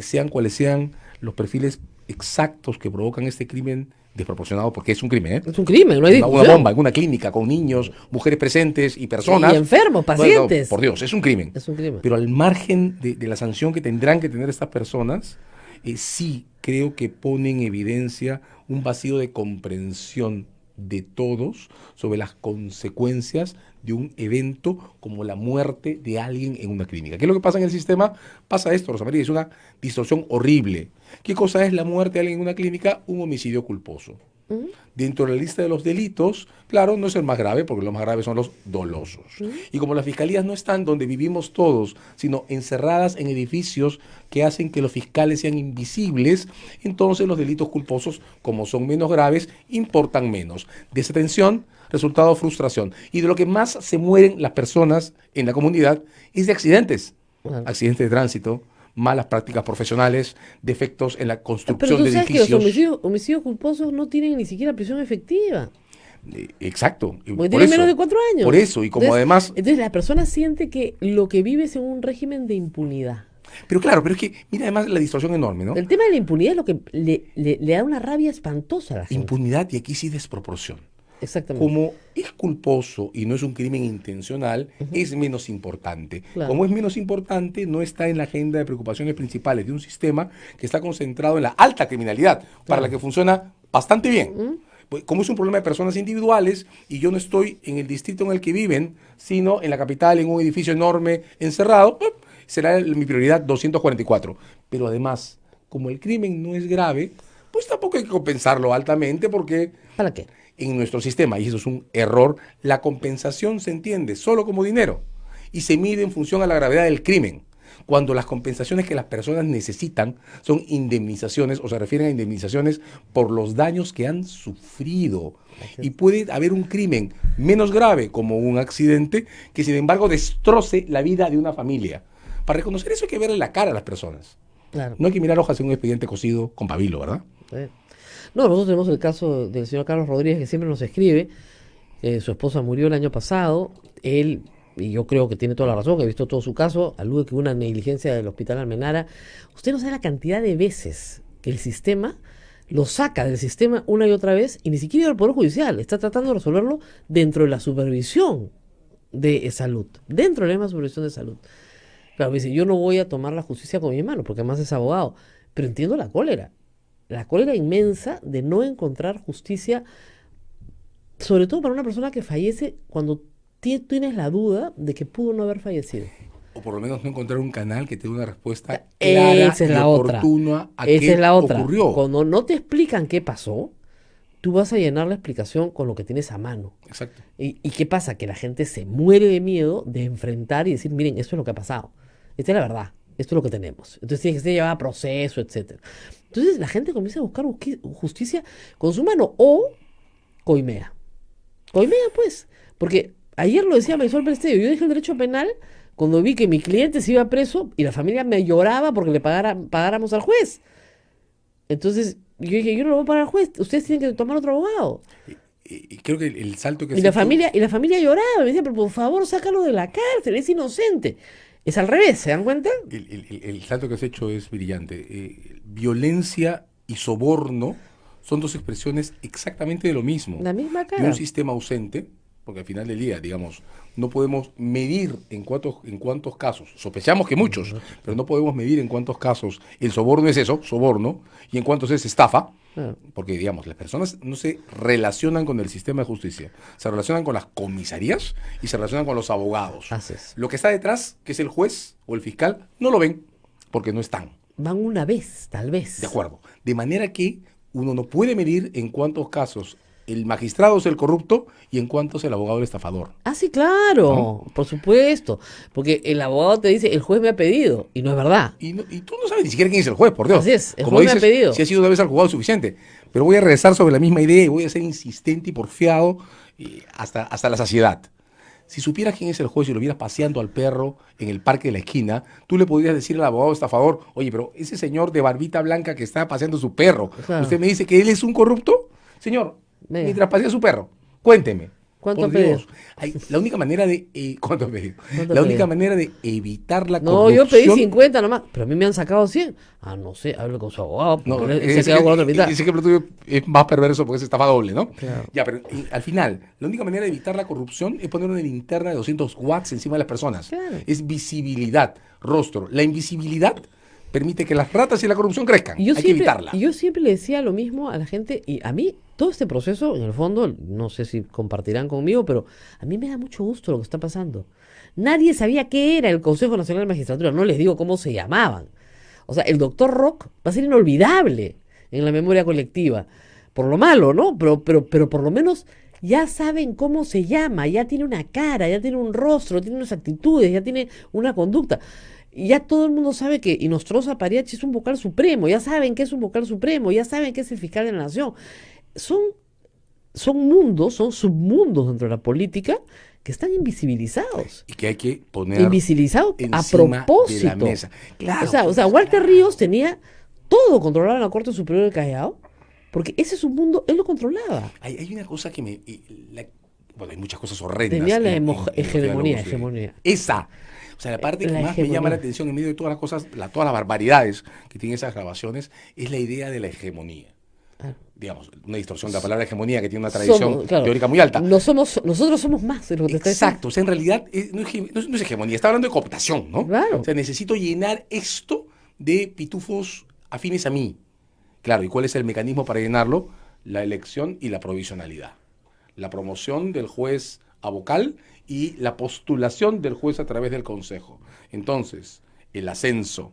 sean cuales sean los perfiles exactos que provocan este crimen desproporcionado, porque es un crimen, ¿eh? Es un crimen, no hay discusión. Una bomba en una clínica con niños, mujeres presentes y personas. Y enfermos, pacientes. No, por Dios, es un crimen. Es un crimen. Pero al margen de la sanción que tendrán que tener estas personas, sí creo que pone en evidencia un vacío de comprensión de todos sobre las consecuencias de un evento como la muerte de alguien en una clínica. ¿Qué es lo que pasa en el sistema? Pasa esto, Rosa María, es una distorsión horrible. ¿Qué cosa es la muerte de alguien en una clínica? Un homicidio culposo. Dentro de la lista de los delitos, claro, no es el más grave, porque los más graves son los dolosos. Y como las fiscalías no están donde vivimos todos, sino encerradas en edificios que hacen que los fiscales sean invisibles, entonces los delitos culposos, como son menos graves, importan menos. Desatención, resultado frustración. Y de lo que más se mueren las personas en la comunidad es de accidentes. Accidentes de tránsito, malas prácticas profesionales, defectos en la construcción de edificios. Pero tú sabes que los homicidios culposos no tienen ni siquiera prisión efectiva. Exacto. Porque tienen menos de 4 años. Por eso, y como entonces, además... Entonces la persona siente que lo que vive es en un régimen de impunidad. Pero claro, pero es que, mira además la distorsión enorme, ¿no? El tema de la impunidad es lo que le da una rabia espantosa a la gente. Impunidad y aquí sí desproporción. Exactamente. Como es culposo y no es un crimen intencional, es menos importante. Claro. Como es menos importante, no está en la agenda de preocupaciones principales de un sistema que está concentrado en la alta criminalidad, para la que funciona bastante bien. Pues, como es un problema de personas individuales y yo no estoy en el distrito en el que viven, sino en la capital, en un edificio enorme, encerrado, será mi prioridad 244. Pero además, como el crimen no es grave, pues tampoco hay que compensarlo altamente porque... ¿Para qué? En nuestro sistema, y eso es un error, la compensación se entiende solo como dinero y se mide en función a la gravedad del crimen. Cuando las compensaciones que las personas necesitan son indemnizaciones o se refieren a indemnizaciones por los daños que han sufrido. Y puede haber un crimen menos grave como un accidente que sin embargo destroce la vida de una familia. Para reconocer eso hay que verle la cara a las personas. Claro. No hay que mirar hojas en un expediente cocido con pabilo, ¿verdad? No, nosotros tenemos el caso del señor Carlos Rodríguez que siempre nos escribe. Su esposa murió el año pasado. Él, y yo creo que tiene toda la razón, que he visto todo su caso, alude que hubo una negligencia del Hospital Almenara. Usted no sabe la cantidad de veces que el sistema lo saca del sistema una y otra vez y ni siquiera el Poder Judicial está tratando de resolverlo dentro de la supervisión de salud, dentro de la misma supervisión de salud. Claro, me dice, yo no voy a tomar la justicia con mi mano porque además es abogado, pero entiendo la cólera inmensa de no encontrar justicia, sobre todo para una persona que fallece cuando tienes la duda de que pudo no haber fallecido. O por lo menos no encontrar un canal que te dé una respuesta clara Esa es y la oportuna otra. a qué ocurrió. Cuando no te explican qué pasó, tú vas a llenar la explicación con lo que tienes a mano. Exacto. ¿Y qué pasa? Que la gente se muere de miedo de enfrentar y decir, miren, esto es lo que ha pasado. Esta es la verdad. Esto es lo que tenemos. Entonces tiene que ser llevado a proceso, etcétera. Entonces la gente comienza a buscar justicia con su mano o coimea. Coimea, pues. Porque ayer lo decía Marisol Presteyo, yo dije el derecho penal cuando vi que mi cliente se iba preso y la familia me lloraba porque le pagáramos al juez. Entonces yo dije, yo no lo voy a pagar al juez, ustedes tienen que tomar otro abogado. Y creo que el salto que Y la familia lloraba, me decía, pero por favor, sácalo de la cárcel, es inocente. Es al revés, ¿se dan cuenta? El salto que has hecho es brillante. Violencia y soborno son dos expresiones exactamente de lo mismo. La misma cara. De un sistema ausente, porque al final del día, digamos, no podemos medir en cuántos casos, sospechamos que muchos, pero no podemos medir en cuántos casos el soborno es eso, soborno, y en cuántos es estafa, porque, digamos, las personas no se relacionan con el sistema de justicia, se relacionan con las comisarías y se relacionan con los abogados. Lo que está detrás, que es el juez o el fiscal, no lo ven, porque no están. Van una vez, tal vez. De acuerdo. De manera que uno no puede medir en cuántos casos el magistrado es el corrupto y en cuánto es el abogado el estafador. Ah, sí, claro, por supuesto. Porque el abogado te dice, el juez me ha pedido, y no es verdad. Y tú no sabes ni siquiera quién es el juez, por Dios. Así es, el Como juez dices, me ha pedido. si ha sido una vez al juzgado suficiente. Pero voy a regresar sobre la misma idea y voy a ser insistente y porfiado hasta la saciedad. Si supieras quién es el juez y lo vieras paseando al perro en el parque de la esquina, tú le podrías decir al abogado estafador, oye, pero ese señor de barbita blanca que está paseando su perro, Claro. ¿usted me dice que él es un corrupto? Señor, Venga. mientras pasea su perro, cuénteme. ¿Cuánto Por ha pedido? Dios. La única manera de ¿cuánto ha pedido? ¿Cuánto ha La única pedido? manera de evitar la No, corrupción. yo pedí 50 nomás, pero a mí me han sacado 100. Ah, no sé, hable con su abogado, porque No, él se quedó con la otra mitad. ese ejemplo tuyo es más perverso porque es estafa doble, ¿no? Claro. Ya, pero al final, la única manera de evitar la corrupción es poner una linterna de 200 watts encima de las personas. Claro. Es visibilidad, rostro. La invisibilidad permite que las ratas y la corrupción crezcan. Y yo Hay que evitarla. yo siempre le decía lo mismo a la gente, y a mí todo este proceso, en el fondo, no sé si compartirán conmigo, pero a mí me da mucho gusto lo que está pasando. Nadie sabía qué era el Consejo Nacional de Magistratura, no les digo cómo se llamaban. O sea, el doctor Rock va a ser inolvidable en la memoria colectiva, por lo malo, ¿no? Pero por lo menos ya saben cómo se llama, ya tiene una cara, ya tiene un rostro, tiene unas actitudes, ya tiene una conducta. Y ya todo el mundo sabe que Inostroza Pariachi es un vocal supremo, ya saben que es un vocal supremo, ya saben que es el fiscal de la nación. Son mundos, son submundos dentro de la política que están invisibilizados. Y que hay que poner Invisibilizados a encima propósito. de la mesa. Claro, o sea, Walter Ríos tenía todo controlado en la Corte Superior del Callao, porque ese es un mundo, él lo controlaba. Hay una cosa que bueno, hay muchas cosas horrendas. Tenía la en los hegemonía. diálogos de- Esa. O sea, la parte que La más me hegemonía. llama la atención en medio de todas las cosas, todas las barbaridades que tienen esas grabaciones, es la idea de la hegemonía. Digamos, una distorsión de la palabra hegemonía que tiene una tradición Somos, claro, teórica muy alta. Nosotros somos más de lo que te está diciendo. Exacto, o sea, en realidad no es hegemonía, está hablando de cooptación, ¿no? Claro. O sea, necesito llenar esto de pitufos afines a mí. Claro, ¿y cuál es el mecanismo para llenarlo? La elección y la provisionalidad. La promoción del juez a vocal y la postulación del juez a través del consejo. Entonces, el ascenso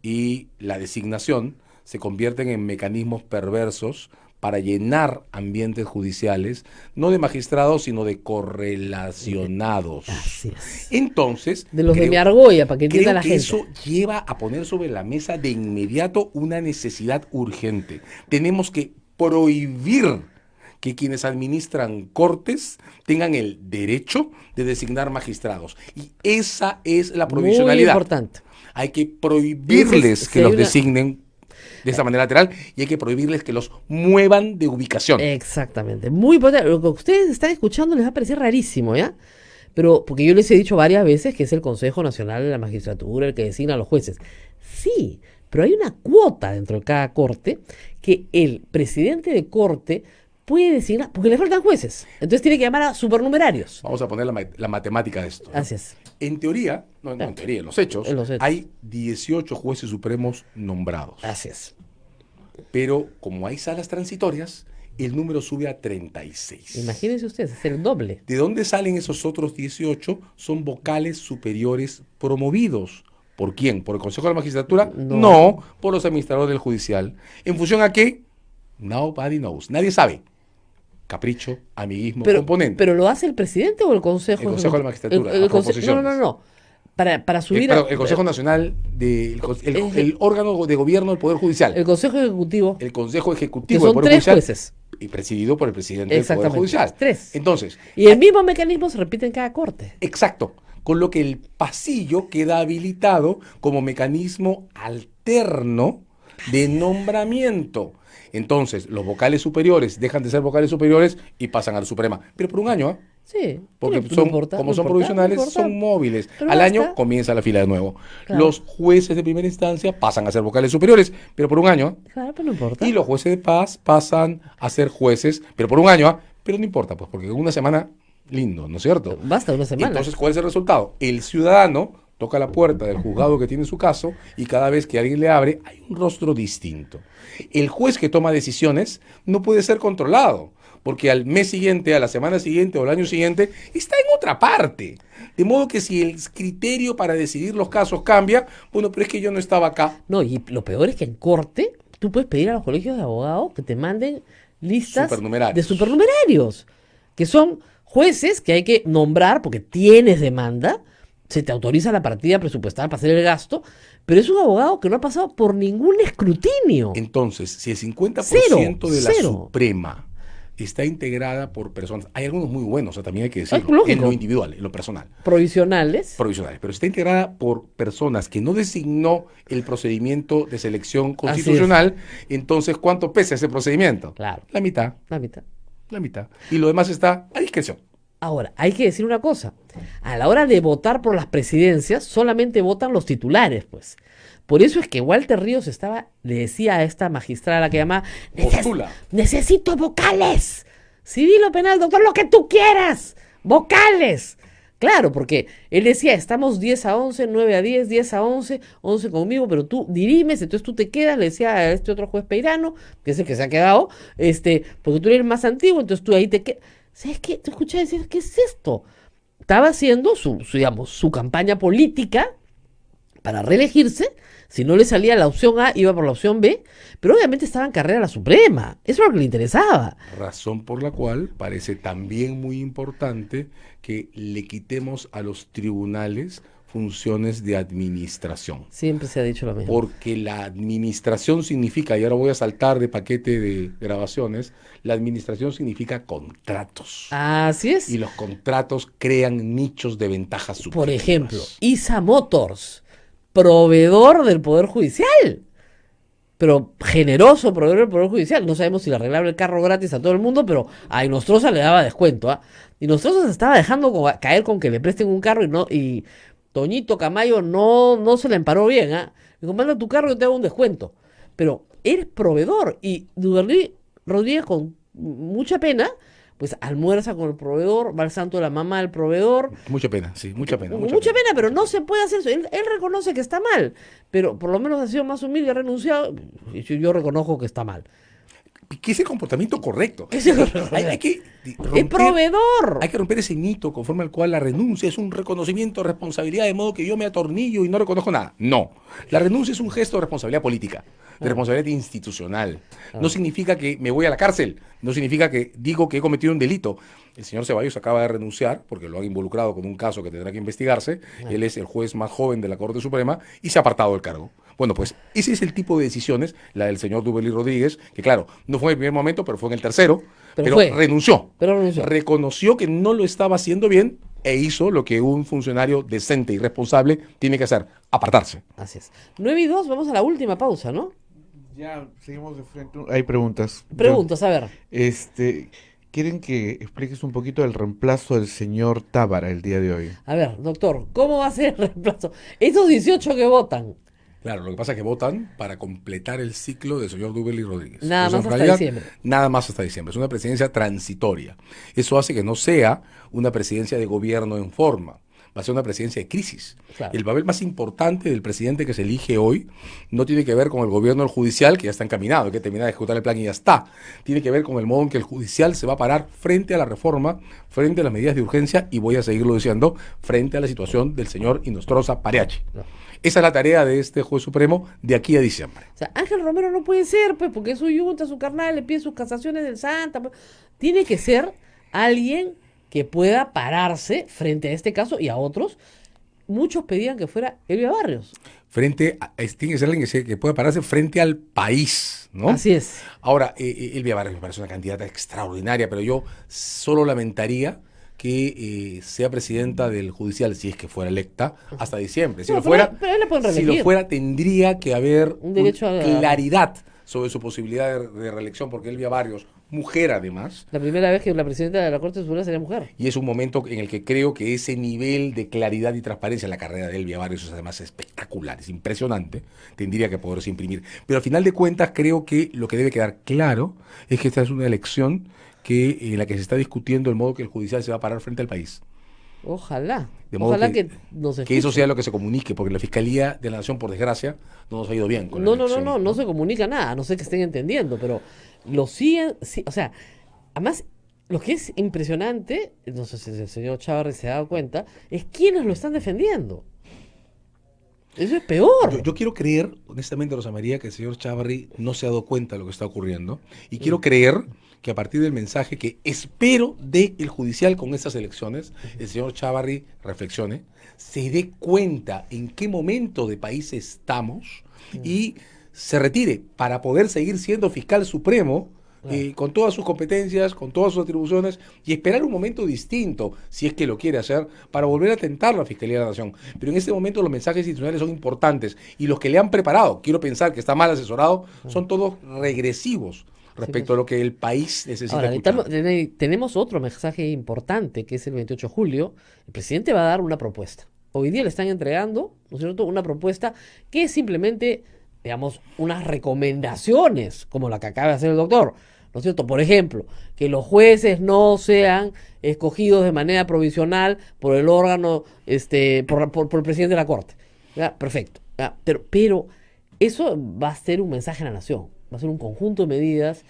y la designación se convierten en mecanismos perversos para llenar ambientes judiciales, no de magistrados, sino de correlacionados. Así es. Entonces, De los de creo- mi argolla, para que entienda creo la que gente. eso lleva a poner sobre la mesa de inmediato una necesidad urgente. Tenemos que prohibir que quienes administran cortes tengan el derecho de designar magistrados. Y esa es la Muy provisionalidad. importante. Hay que prohibirles Ese es- que si los hay una- designen de esa manera lateral y hay que prohibirles que los muevan de ubicación. Exactamente. Muy importante. Lo que ustedes están escuchando les va a parecer rarísimo, ¿ya? Pero, porque yo les he dicho varias veces que es el Consejo Nacional de la Magistratura el que designa a los jueces. Sí, pero hay una cuota dentro de cada corte que el presidente de corte puede designar, porque le faltan jueces. Entonces tiene que llamar a supernumerarios. Vamos a poner la matemática de esto. Así es. En teoría, no en teoría, en los hechos, En los hechos. hay 18 jueces supremos nombrados. Así es. Pero como hay salas transitorias, el número sube a 36. Imagínense ustedes, es el doble. ¿De dónde salen esos otros 18? Son vocales superiores promovidos. ¿Por quién? ¿Por el Consejo de la Magistratura? No, por los administradores del judicial. ¿En función a qué? Nobody knows. Nadie sabe. Capricho, amiguismo, componente. ¿Pero lo hace el presidente o el Consejo? El Consejo de la Magistratura, a No, no, proposiciones. no. Para subir Perdón, el Consejo Nacional, el órgano de gobierno del Poder Judicial. El Consejo Ejecutivo. El Consejo Que Ejecutivo son del Poder 3 Judicial. jueces. Y presidido por el presidente del Poder Exactamente. Judicial. 3. Entonces, Y el mismo mecanismo se repite en cada corte. exacto. Con lo que el pasillo queda habilitado como mecanismo alterno de nombramiento. Entonces, los vocales superiores dejan de ser vocales superiores y pasan a la Suprema. Pero por un año, ¿ah? Sí. Porque no son, importa, como no son importa, provisionales, no importa. son móviles. Pero Al basta. año comienza la fila de nuevo. Claro. Los jueces de primera instancia pasan a ser vocales superiores, pero por un año. ¿ah? Claro, pero no importa. Y los jueces de paz pasan a ser jueces, pero por un año. ¿ah? Pero no importa, pues, porque una semana, lindo, ¿no es cierto? Basta una semana. Entonces, ¿cuál es el resultado? El ciudadano toca la puerta del juzgado que tiene su caso y cada vez que alguien le abre hay un rostro distinto. El juez que toma decisiones no puede ser controlado, porque al mes siguiente, a la semana siguiente o al año siguiente está en otra parte. De modo que si el criterio para decidir los casos cambia, bueno, pero es que yo no estaba acá. No, y lo peor es que en corte tú puedes pedir a los colegios de abogados que te manden listas Supernumerarios. de supernumerarios, que son jueces que hay que nombrar porque tienes demanda, se te autoriza la partida presupuestal para hacer el gasto, pero es un abogado que no ha pasado por ningún escrutinio. Entonces, si el 50% Cero, de la cero. Suprema está integrada por personas, hay algunos muy buenos, o sea, también hay que decirlo, lógico. en lo individual, en lo personal, Provisionales. provisionales, pero está integrada por personas que no designó el procedimiento de selección Así constitucional, entonces, ¿cuánto pesa ese procedimiento? Claro. La mitad, La mitad. la mitad. Y lo demás está a discreción. Ahora, hay que decir una cosa. A la hora de votar por las presidencias, solamente votan los titulares, pues. Por eso es que Walter Ríos le decía a esta magistrada a la que llamaba, Postula. necesito vocales. Civil o penal, doctor, lo que tú quieras. Vocales. Claro, porque él decía, estamos 10 a 11, 9 a 10, 10 a 11, 11 conmigo, pero tú dirimes, entonces tú te quedas, le decía a este otro juez Peirano, que es el que se ha quedado, porque tú eres el más antiguo, entonces tú ahí te quedas. ¿Sabes qué? Te escuché decir, ¿qué es esto? Estaba haciendo su campaña política para reelegirse. Si no le salía la opción A, iba por la opción B, pero obviamente estaba en carrera a la Suprema. Eso es lo que le interesaba. Razón por la cual parece también muy importante que le quitemos a los tribunales funciones de administración. Siempre se ha dicho lo mismo. Porque la administración significa, y ahora voy a saltar de paquete de grabaciones, la administración significa contratos. Así es. Y los contratos crean nichos de ventajas subjetivas. Por ejemplo, ISA Motors, proveedor del Poder Judicial. Pero generoso proveedor del Poder Judicial. No sabemos si le arreglaba el carro gratis a todo el mundo, pero a Inostroza le daba descuento. Y Inostroza se estaba dejando caer con que le presten un carro y Toñito Camayo no se la emparó bien, ¿ah? Me dijo, manda tu carro y yo te hago un descuento. Pero eres proveedor y Duberly Rodríguez con mucha pena, pues almuerza con el proveedor, va al santo de la mamá del proveedor. Mucha pena, sí, mucha pena. Mucha pena, pero no se puede hacer eso. Él reconoce que está mal, pero por lo menos ha sido más humilde, ha renunciado, y yo reconozco que está mal. Que es el comportamiento correcto. Hay que romper, ¡es proveedor! Hay que romper ese mito conforme al cual la renuncia es un reconocimiento de responsabilidad, de modo que yo me atornillo y no reconozco nada. No. La renuncia es un gesto de responsabilidad política, de responsabilidad institucional. No significa que me voy a la cárcel, no significa que digo que he cometido un delito. El señor Ceballos acaba de renunciar porque lo han involucrado con un caso que tendrá que investigarse. Él es el juez más joven de la Corte Suprema y se ha apartado del cargo. Bueno, pues ese es el tipo de decisiones, la del señor Duberly Rodríguez, que claro, no fue en el primer momento, pero fue en el tercero, pero renunció. Reconoció que no lo estaba haciendo bien e hizo lo que un funcionario decente y responsable tiene que hacer, apartarse. Así es. 9:02, vamos a la última pausa, ¿no? Ya, seguimos de frente. Hay preguntas. Preguntas, a ver. Quieren que expliques un poquito el reemplazo del señor Tábara el día de hoy. A ver, doctor, ¿cómo va a ser el reemplazo? Estos 18 que votan. Claro, lo que pasa es que votan para completar el ciclo del señor Duberly Rodríguez. Nada más hasta diciembre. Nada más hasta diciembre. Es una presidencia transitoria. Eso hace que no sea una presidencia de gobierno en forma. Va a ser una presidencia de crisis. Claro. El papel más importante del presidente que se elige hoy no tiene que ver con el gobierno del judicial, que ya está encaminado, hay que terminar de ejecutar el plan y ya está. Tiene que ver con el modo en que el judicial se va a parar frente a la reforma, frente a las medidas de urgencia y voy a seguirlo diciendo, frente a la situación del señor Inostroza Pareachi. No. Esa es la tarea de este juez supremo de aquí a diciembre. O sea, Ángel Romero no puede ser, pues, porque es su yunta, su carnal, le pide sus casaciones del Santa. Pues. Tiene que ser alguien que pueda pararse frente a este caso y a otros. Muchos pedían que fuera Elvia Barrios. Tiene que ser alguien que pueda pararse frente al país, ¿no? Así es. Ahora, Elvia Barrios me parece una candidata extraordinaria, pero yo solo lamentaría que sea presidenta del judicial, si es que fuera electa, hasta diciembre. Si lo fuera, tendría que haber una claridad sobre su posibilidad de reelección, porque Elvia Barrios, mujer además. La primera vez que la presidenta de la Corte Suprema sería mujer. Y es un momento en el que creo que ese nivel de claridad y transparencia en la carrera de Elvia Barrios es además espectacular, es impresionante, tendría que poderse imprimir. Pero al final de cuentas creo que lo que debe quedar claro es que esta es una elección en la que se está discutiendo el modo que el judicial se va a parar frente al país. Ojalá. Ojalá que eso sea lo que se comunique, porque la Fiscalía de la Nación, por desgracia, no nos ha ido bien con no se comunica nada, no sé que estén entendiendo, pero lo siguen, sí, o sea, además, lo que es impresionante, no sé si el señor Chávarri se ha dado cuenta, es quiénes lo están defendiendo. Eso es peor. Yo quiero creer, honestamente, Rosa María, que el señor Chávarri no se ha dado cuenta de lo que está ocurriendo, y quiero creer que a partir del mensaje que espero del judicial con estas elecciones, el señor Chávarri reflexione, se dé cuenta en qué momento de país estamos y se retire para poder seguir siendo fiscal supremo con todas sus competencias, con todas sus atribuciones y esperar un momento distinto, si es que lo quiere hacer, para volver a tentar la Fiscalía de la Nación. Pero en este momento los mensajes institucionales son importantes y los que le han preparado, quiero pensar que está mal asesorado, son todos regresivos respecto a lo que el país necesita. Ahora, tenemos otro mensaje importante, que es el 28 de julio. El presidente va a dar una propuesta. Hoy día le están entregando, ¿no es cierto?, una propuesta que es simplemente, digamos, unas recomendaciones, como la que acaba de hacer el doctor, ¿no es cierto? Por ejemplo, que los jueces no sean escogidos de manera provisional por el órgano, por el presidente de la Corte. ¿Ya? Perfecto. ¿Ya? Pero eso va a ser un mensaje a la nación. Va a ser un conjunto de medidas,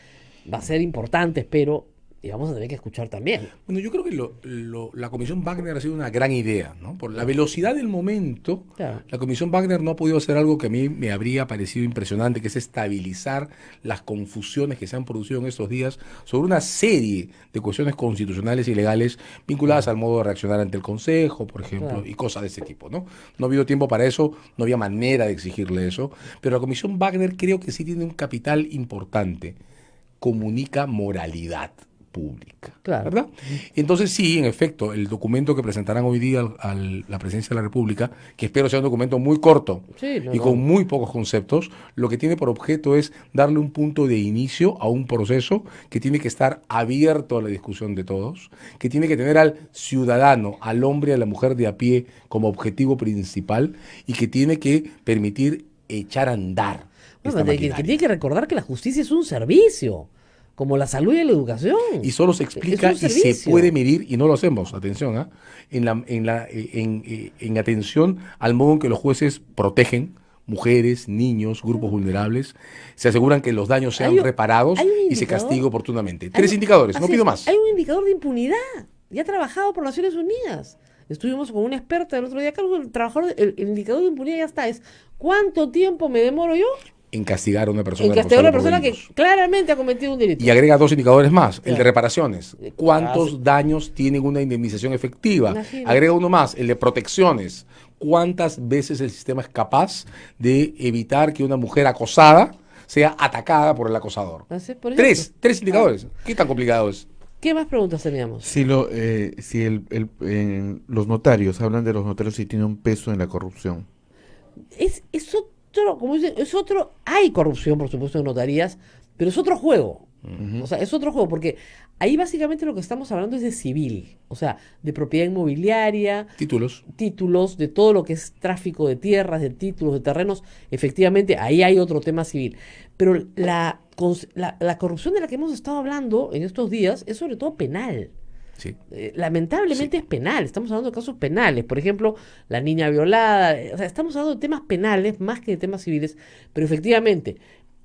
va a ser importante, espero, y vamos a tener que escuchar también. Bueno, yo creo que la Comisión Wagner ha sido una gran idea, ¿no? Por la velocidad del momento, claro. La Comisión Wagner no ha podido hacer algo que a mí me habría parecido impresionante, que es estabilizar las confusiones que se han producido en estos días sobre una serie de cuestiones constitucionales y legales vinculadas al modo de reaccionar ante el Consejo, por ejemplo, claro, y cosas de ese tipo, ¿no? No ha habido tiempo para eso, no había manera de exigirle eso, pero la Comisión Wagner creo que sí tiene un capital importante, comunica moralidad. República. Claro. ¿Verdad? Entonces sí, en efecto, el documento que presentarán hoy día a la Presidencia de la República, que espero sea un documento muy corto y con muy pocos conceptos, lo que tiene por objeto es darle un punto de inicio a un proceso que tiene que estar abierto a la discusión de todos, que tiene que tener al ciudadano, al hombre y a la mujer de a pie como objetivo principal y que tiene que permitir echar a andar. Bueno, que tiene que recordar que la justicia es un servicio, como la salud y la educación. Y solo se explica y se puede medir, y no lo hacemos, atención, en atención al modo en que los jueces protegen mujeres, niños, grupos vulnerables, se aseguran que los daños sean reparados y se castigue oportunamente. 3 indicadores, no pido más. Hay un indicador de impunidad, ya trabajado por Naciones Unidas. Estuvimos con una experta el otro día, el indicador de impunidad ya está, es ¿cuánto tiempo me demoro yo en castigar a una persona, que claramente ha cometido un delito? Y agrega 2 indicadores más, el de reparaciones. ¿Cuántos daños tienen una indemnización efectiva? Imagínate. Agrega uno más, el de protecciones. ¿Cuántas veces el sistema es capaz de evitar que una mujer acosada sea atacada por el acosador? Tres indicadores. ¿Qué tan complicado es? ¿Qué más preguntas teníamos? Si los notarios, hablan de los notarios si tienen un peso en la corrupción. Es otro, como dicen, hay corrupción, por supuesto, en notarías, pero es otro juego. O sea, es otro juego, porque ahí básicamente lo que estamos hablando es de civil, o sea, de propiedad inmobiliaria, títulos, de todo lo que es tráfico de tierras, de títulos, de terrenos. Efectivamente, ahí hay otro tema civil. Pero la corrupción de la que hemos estado hablando en estos días es sobre todo penal. Sí. Lamentablemente es penal, estamos hablando de casos penales, por ejemplo, la niña violada, o sea, estamos hablando de temas penales más que de temas civiles, pero efectivamente,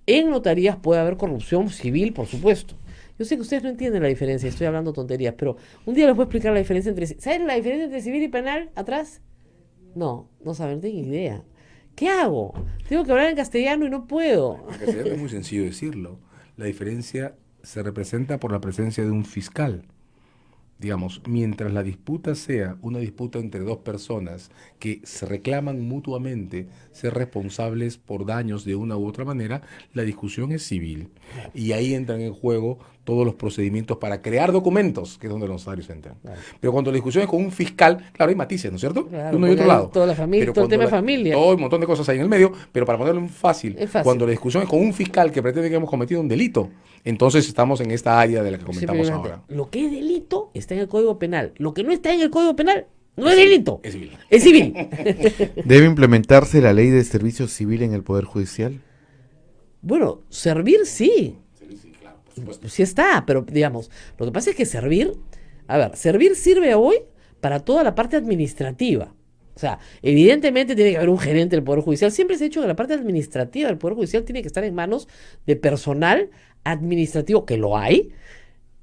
en notarías puede haber corrupción civil, por supuesto. Yo sé que ustedes no entienden la diferencia, estoy hablando tonterías, pero un día les voy a explicar la diferencia entre... ¿Saben la diferencia entre civil y penal atrás? No saben, no tienen idea. ¿Qué hago? Tengo que hablar en castellano y no puedo. En castellano es muy sencillo decirlo. La diferencia se representa por la presencia de un fiscal. Digamos, mientras la disputa sea una disputa entre 2 personas que se reclaman mutuamente ser responsables por daños de una u otra manera, la discusión es civil. Y ahí entran en juego todos los procedimientos para crear documentos, que es donde los notarios entran. Pero cuando la discusión es con un fiscal, claro, hay matices, ¿no es cierto? Claro, de uno y otro lado. Toda la familia, todo el tema de familia. Todo un montón de cosas ahí en el medio, pero para ponerlo fácil, cuando la discusión es con un fiscal que pretende que hemos cometido un delito, entonces estamos en esta área de la que comentamos ahora. Lo que es delito está en el Código Penal. Lo que no está en el Código Penal no es delito. Es civil. Es civil. ¿Debe implementarse la ley de servicio civil en el Poder Judicial? Bueno, servir sí. Sí, claro, por supuesto. Sí está, pero digamos, lo que pasa es que servir sirve hoy para toda la parte administrativa. O sea, evidentemente tiene que haber un gerente del Poder Judicial. Siempre se ha dicho que la parte administrativa del Poder Judicial tiene que estar en manos de personal administrativo, que lo hay,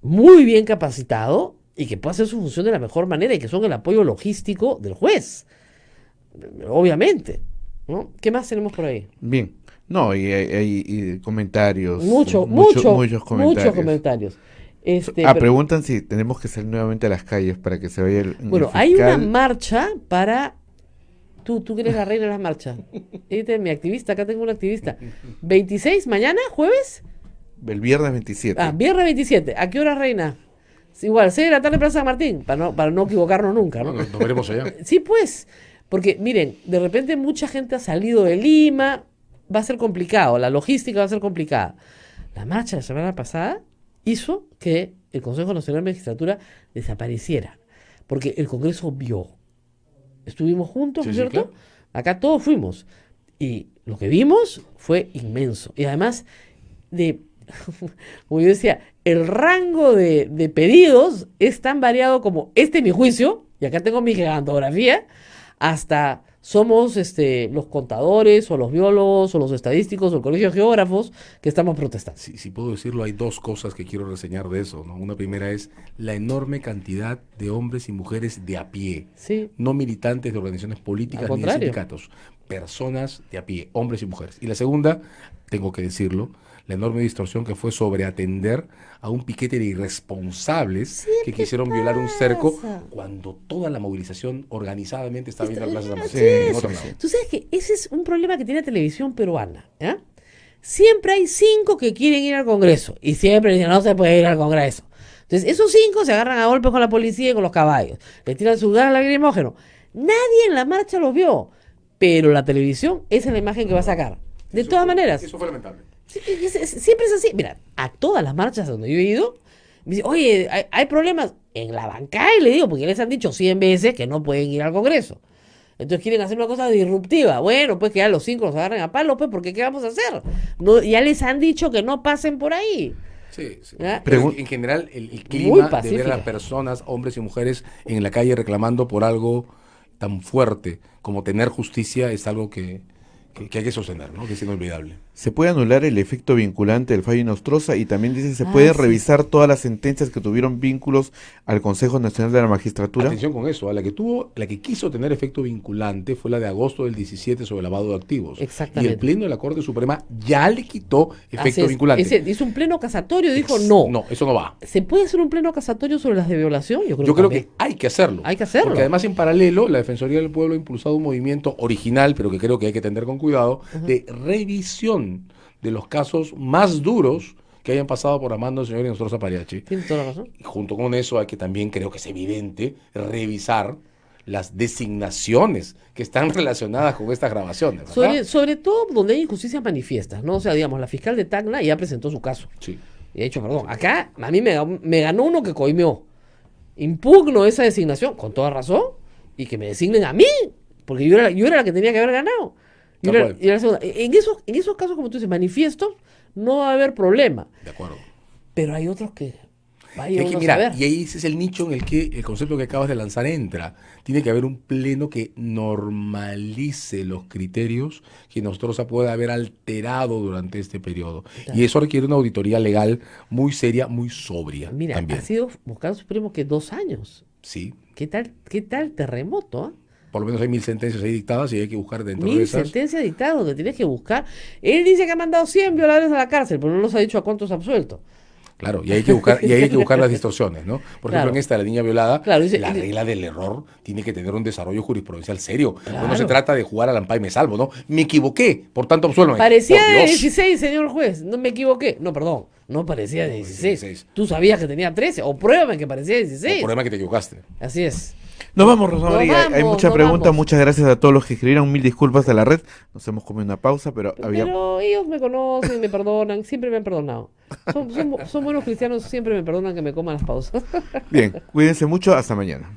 muy bien capacitado y que puede hacer su función de la mejor manera y que son el apoyo logístico del juez. Obviamente, ¿no? ¿Qué más tenemos por ahí? Bien. No, y hay comentarios. Muchos comentarios. Preguntan si tenemos que salir nuevamente a las calles para que se vaya el fiscal. Hay una marcha para... Tú que eres la reina de las marchas. Mi activista, acá tengo una activista. 26, mañana, jueves. El viernes 27. Viernes 27. ¿A qué hora, reina? Igual, 6 de la tarde en Plaza San Martín, para no equivocarnos nunca, ¿no? Nos veremos allá. Sí, pues. Porque, miren, de repente mucha gente ha salido de Lima, va a ser complicado, la logística va a ser complicada. La marcha de la semana pasada hizo que el Consejo Nacional de Magistratura desapareciera, porque el Congreso vio. Estuvimos juntos, ¿no es cierto? Claro. Acá todos fuimos. Y lo que vimos fue inmenso. Y además, como yo decía, el rango de pedidos es tan variado como este es mi juicio, y acá tengo mi gigantografía, hasta somos los contadores, o los biólogos, o los estadísticos, o el colegio de geógrafos que estamos protestando. Si puedo decirlo, hay 2 cosas que quiero reseñar de eso, ¿no? Una primera es la enorme cantidad de hombres y mujeres de a pie, no militantes de organizaciones políticas ni de sindicatos, personas de a pie, hombres y mujeres. Y la segunda, tengo que decirlo, la enorme distorsión que fue sobre atender a un piquete de irresponsables que quisieron violar un cerco cuando toda la movilización organizadamente estaba viendo la Plaza San Martín. Tú sabes que ese es un problema que tiene la televisión peruana. Siempre hay 5 que quieren ir al Congreso y siempre dicen no se puede ir al Congreso. Entonces, esos 5 se agarran a golpes con la policía y con los caballos. Le tiran su gas lacrimógeno. Nadie en la marcha los vio. Pero la televisión, esa es la imagen que va a sacar. De todas maneras. Eso fue lamentable. Siempre es así. Mira, a todas las marchas donde yo he ido, me dice, oye, hay problemas en la bancada, y le digo, porque ya les han dicho 100 veces que no pueden ir al Congreso. Entonces quieren hacer una cosa disruptiva. Bueno, pues que ya los 5 los agarren a palos, pues, porque ¿qué vamos a hacer? No, ya les han dicho que no pasen por ahí. Sí. ¿Ya? Pero en general, el clima de ver a las personas, hombres y mujeres, en la calle reclamando por algo tan fuerte como tener justicia es algo que hay que sostener, ¿no? Que es inolvidable. Se puede anular el efecto vinculante del fallo Inostroza y también dicen se puede revisar todas las sentencias que tuvieron vínculos al Consejo Nacional de la Magistratura. Atención con eso, la que quiso tener efecto vinculante fue la de agosto del 17 sobre lavado de activos. Exactamente. Y el Pleno de la Corte Suprema ya le quitó efecto vinculante. Hizo un pleno casatorio, dijo no. No, eso no va. ¿Se puede hacer un pleno casatorio sobre las de violación? Yo creo que hay que hacerlo. Hay que hacerlo. Porque además en paralelo la Defensoría del Pueblo ha impulsado un movimiento original, pero que creo que hay que tener con cuidado, de revisión de los casos más duros que hayan pasado por la mano del señor Inostroza Pariachi. Tiene toda la razón. Y junto con eso hay que también, creo que es evidente, revisar las designaciones que están relacionadas con estas grabaciones. Sobre todo donde hay injusticias manifiestas, ¿no? O sea, digamos, la fiscal de Tacna ya presentó su caso. Sí. Y ha dicho, perdón, acá a mí me ganó uno que coimió. Impugno esa designación, con toda razón, y que me designen a mí, porque yo era la que tenía que haber ganado. Yo era la segunda. En esos casos, como tú dices, manifiestos, no va a haber problema. De acuerdo. Pero hay otros que vaya Es que, uno a mira, saber. y ahí ese es el nicho en el que el concepto que acabas de lanzar entra. Tiene que haber un pleno que normalice los criterios que Inostroza puede haber alterado durante este periodo. Claro. Y eso requiere una auditoría legal muy seria, muy sobria. Mira, también. ha sido buscado Supremo que 2 años. Sí. ¿Qué tal terremoto? Por lo menos hay 1000 sentencias ahí dictadas y hay que buscar dentro de 1000 esas. sentencias dictadas donde tienes que buscar. Él dice que ha mandado 100 violadores a la cárcel, pero no nos ha dicho a cuántos ha absuelto. Claro, y hay que buscar las distorsiones, ¿no? Por ejemplo, en esta, la niña violada, la regla del error tiene que tener un desarrollo jurisprudencial serio. No se trata de jugar al ampay me salvo, ¿no? Me equivoqué, por tanto, absuélvame. Parecía de 16, señor juez, no me equivoqué. No, perdón, no parecía de 16. Tú sabías que tenía 13, o pruébame que parecía de 16. O pruébame que te equivocaste. Así es. Nos vamos, Rosa María. Hay mucha pregunta. Muchas gracias a todos los que escribieron. 1000 disculpas a la red. Nos hemos comido una pausa, pero había... Pero ellos me conocen, me perdonan, siempre me han perdonado. Son buenos cristianos, siempre me perdonan que me coman las pausas. Bien, cuídense mucho. Hasta mañana.